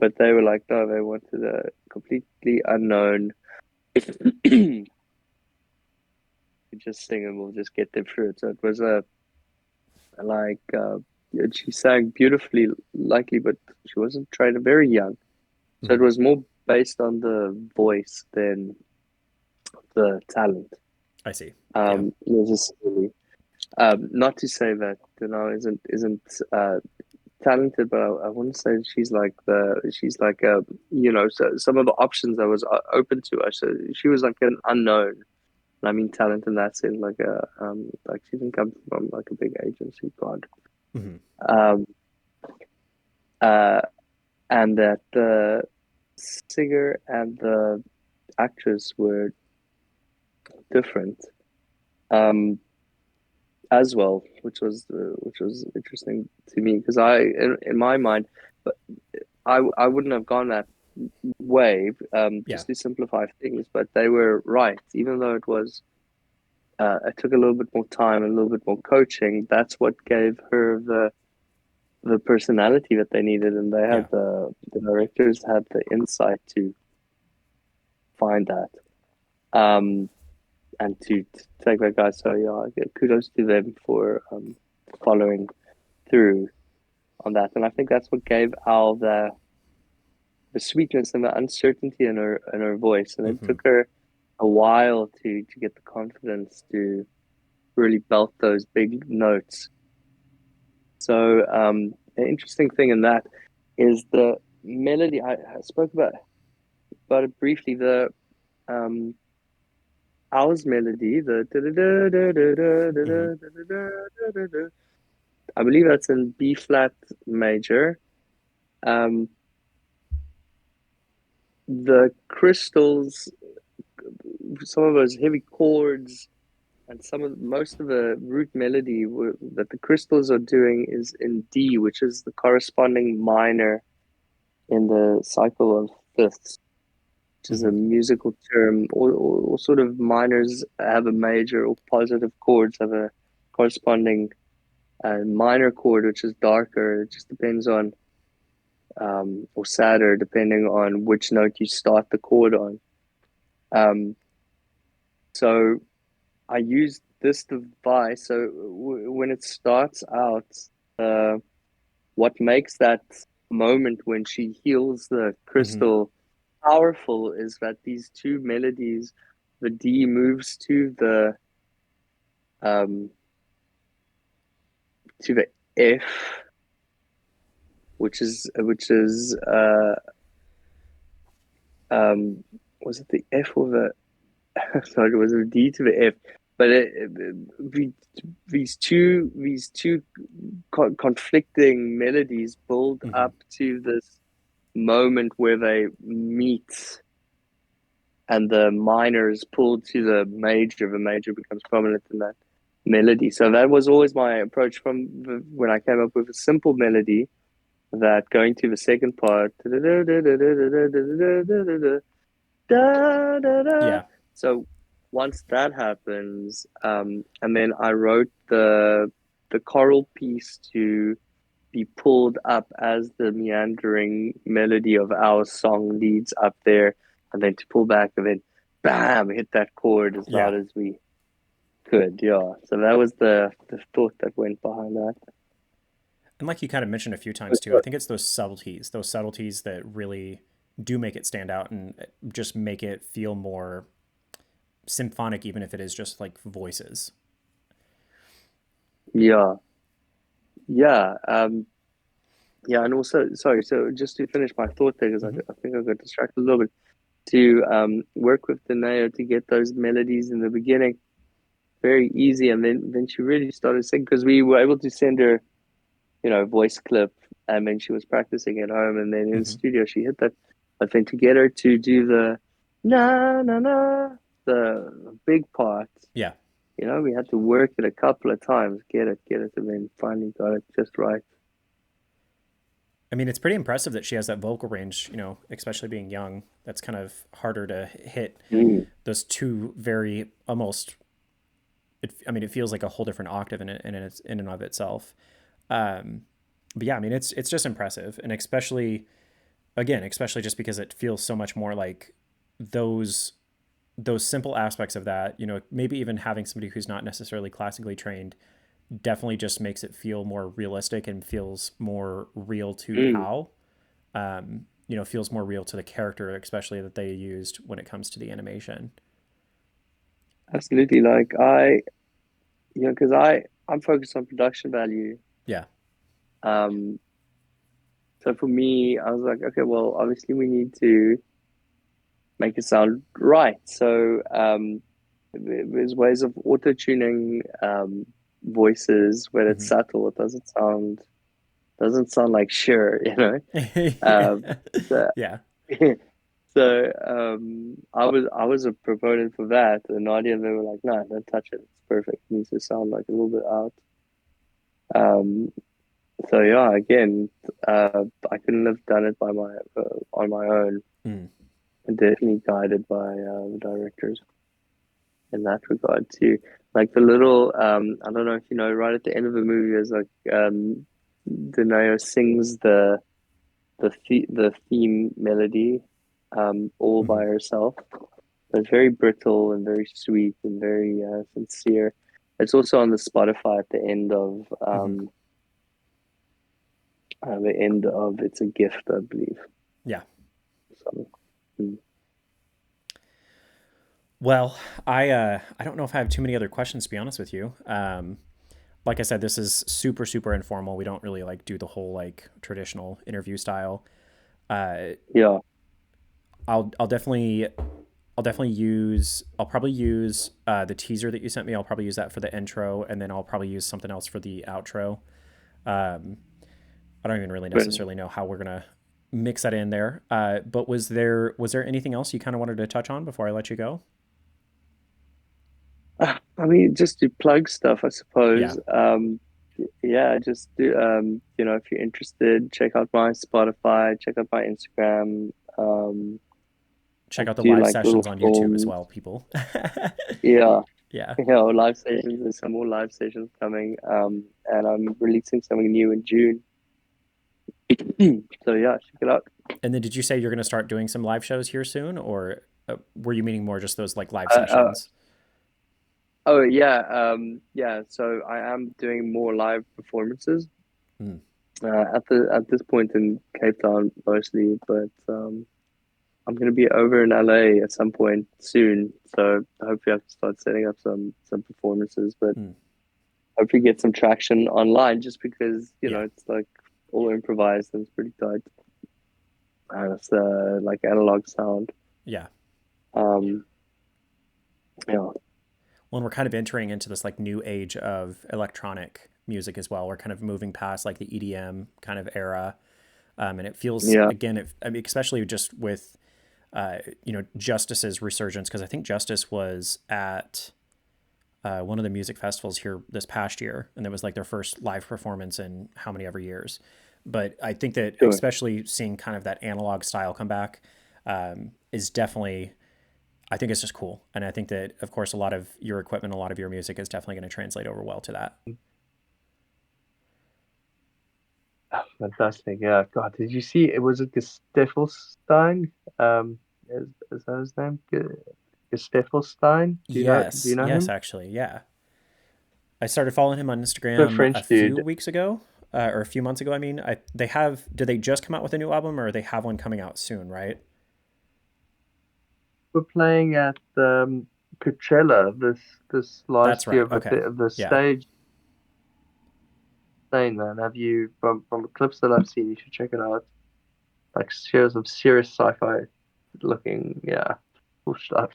but they were like, no, they wanted a completely unknown to just sing, and we'll just get them through it. So it was like, she sang beautifully, likely, but she wasn't trained very young. So it Mm-hmm. was more based on the voice than the talent, I see. Yeah. necessarily. Not to say that isn't talented, but I wouldn't say she's like a, you know, so some of the options I was open to her. So she was like an unknown. And I mean talent in that sense, like she didn't come from like a big agency, God. Hmm. Um, uh, and that the singer and the actress were different, um, as well, which was interesting to me because in my mind, but I wouldn't have gone that way, Yeah. just to simplify things, but they were right, even though it took a little bit more time and a little bit more coaching. That's what gave her the personality that they needed, and they Yeah. had the directors had the insight to find that, um, and to take that guy. So yeah, kudos to them for following through on that, and I think that's what gave Al the sweetness and the uncertainty in her voice, and it Hmm. took her a while to get the confidence to really belt those big notes. So an interesting thing in that is the melody. I spoke about it briefly. The um, Al's melody, the Hmm. I believe that's in B flat major. Um, the crystals, some of those heavy chords, and most of the root melody that the crystals are doing is in D, which is the corresponding minor in the cycle of fifths, which is a Hmm. musical term. All sort of minors have a major, or positive chords have a corresponding minor chord, which is darker. It just depends on, or sadder, depending on which note you start the chord on. Um, so I used this device. So when it starts out, uh, what makes that moment when she heals the Hmm. crystal powerful is that these two melodies, the D moves um, to the F, which is um, was it the F or the sorry, was it the D to the F? But these two conflicting melodies build Hmm. up to this moment where they meet, and the minor is pulled to the major becomes prominent in that melody. So that was always my approach when I came up with a simple melody, that going to the second part. Yeah. So once that happens, and then I wrote the choral piece to be pulled up as the meandering melody of our song leads up there, and then to pull back and then bam, hit that chord as Yeah. loud as we could. Yeah. So that was the thought that went behind that. And like you kind of mentioned a few times too, I think it's those subtleties that really do make it stand out and just make it feel more symphonic, even if it is just like voices. Yeah. Yeah. Yeah, and also, sorry, so just to finish my thought there, because Hmm. I think I got distracted a little bit, to work with Danae to get those melodies in the beginning very easy, and then she really started singing because we were able to send her, you know, voice clip, and then she was practicing at home, and then in Hmm. studio she hit that. But then to get her to do the na na na, the big part, Yeah. you know, we had to work it a couple of times, get it, and then finally got it just right. I mean, it's pretty impressive that she has that vocal range, you know, especially being young. That's kind of harder to hit Mm. those two very almost, I mean, it feels like a whole different octave in and of itself. Um, but yeah, I mean, it's just impressive. And especially, again, especially just because it feels so much more like those those simple aspects of that, you know, maybe even having somebody who's not necessarily classically trained definitely just makes it feel more realistic and feels more real to Mm. Al. You know, feels more real to the character, especially that they used when it comes to the animation. Absolutely. You know, because I'm focused on production value. Yeah. Um, So for me, I was like, okay, well, obviously we need to make it sound right. So there's ways of auto tuning voices where it's Mm-hmm. subtle. It doesn't sound like sure, you know. Um, so Yeah. so I was a proponent for that, and Nadia they were like, no, don't touch it. It's perfect. It needs to sound like a little bit out. Um, so yeah, again, I couldn't have done it by my on my own, Mm. and definitely guided by the directors in that regard too. Like the little, I don't know if you know, right at the end of the movie, there's like Denio sings the theme melody all by Mm-hmm. herself. It's very brittle and very sweet and very sincere. It's also on the Spotify at Mm-hmm. the end of It's a Gift, I believe. Yeah. So, mm. Well, I don't know if I have too many other questions to be honest with you. Like I said, this is super super informal. We don't really like do the whole like traditional interview style. Uh, Yeah, I'll definitely I'll probably use the teaser that you sent me. I'll probably use that for the intro, and then I'll probably use something else for the outro. Um, I don't even really brilliant. necessarily know how we're gonna mix that in there. But was there anything else you kind of wanted to touch on before I let you go? I mean, just to plug stuff, I Yeah, suppose. Yeah, just do, if you're interested, check out my Spotify, check out my Instagram. I check out the do live like little sessions on YouTube as films. well, people. Yeah, Yeah. live sessions. There's some more live sessions coming. And I'm releasing something new in June. So yeah, check it out. And then did you say you're going to start doing some live shows here soon, or were you meaning more just those like live Uh, uh, sessions? oh yeah, yeah. So I am doing more live performances Mm. at this point in Cape Town mostly, but I'm gonna be over in LA at some point soon. So hopefully I can start setting up some performances, but Mm. hopefully get some traction online just because Yeah. it's like all improvised and it's pretty tight. And it's like analog sound. Yeah. Um, yeah, Well, and we're kind of entering into this like new age of electronic music as well. We're kind of moving past like the EDM kind of era, and it feels yeah, again, I mean, especially just with Justice's resurgence, because I think Justice was at one of the music festivals here this past year, and it was like their first live performance in how many ever years. But I think that sure. especially seeing kind of that analog style come back is definitely, I think it's just cool. And I think that, of course, a lot of your equipment, a lot of your music is definitely going to translate over well to that. Ah, fantastic. Yeah. God, did you see it? Was it Gesaffelstein? Is that his name? Gesaffelstein? Do you Yes, know yes, him? actually, yeah. I started following him on The Instagram a French few dude. weeks ago, or a few months ago. I mean, they have. Did they just come out with a new album, or they have one coming out soon? Right? We're playing at Coachella this That's last year, right. but Okay. the Yeah. stage thing, man. Have you from the clips that I've seen, you should check it out. Like series of serious sci-fi looking, yeah, cool stuff.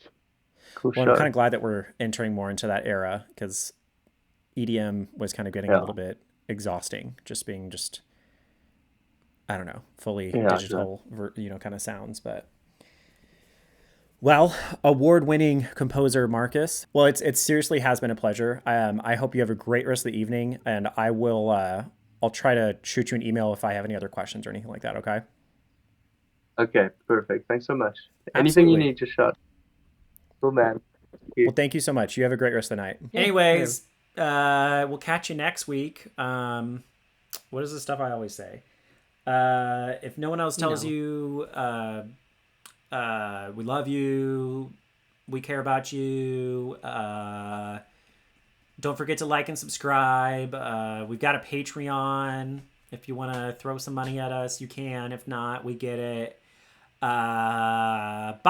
Cool Well, I'm kind show. of glad that we're entering more into that era because EDM was kind of getting a Yeah, little bit exhausting, just being just I don't know, fully yeah, exactly. digital, kind of sounds. But well, award-winning composer Marcus. Well, it seriously has been a pleasure. I hope you have a great rest of the evening, and I'll try to shoot you an email if I have any other questions or anything like that. Okay. Okay, perfect. Thanks so much. Anything you Absolutely. need, just shout. Cool, man. Thank Well, you. thank you so much. You have a great rest of the night. Yeah, same. Anyways, we'll catch you next week. What is the stuff I always say? If no one else You tells know, you, we love you, we care about you. Don't forget to like and subscribe. We've got a Patreon. If you want to throw some money at us, you can. If not, we get it. Bye.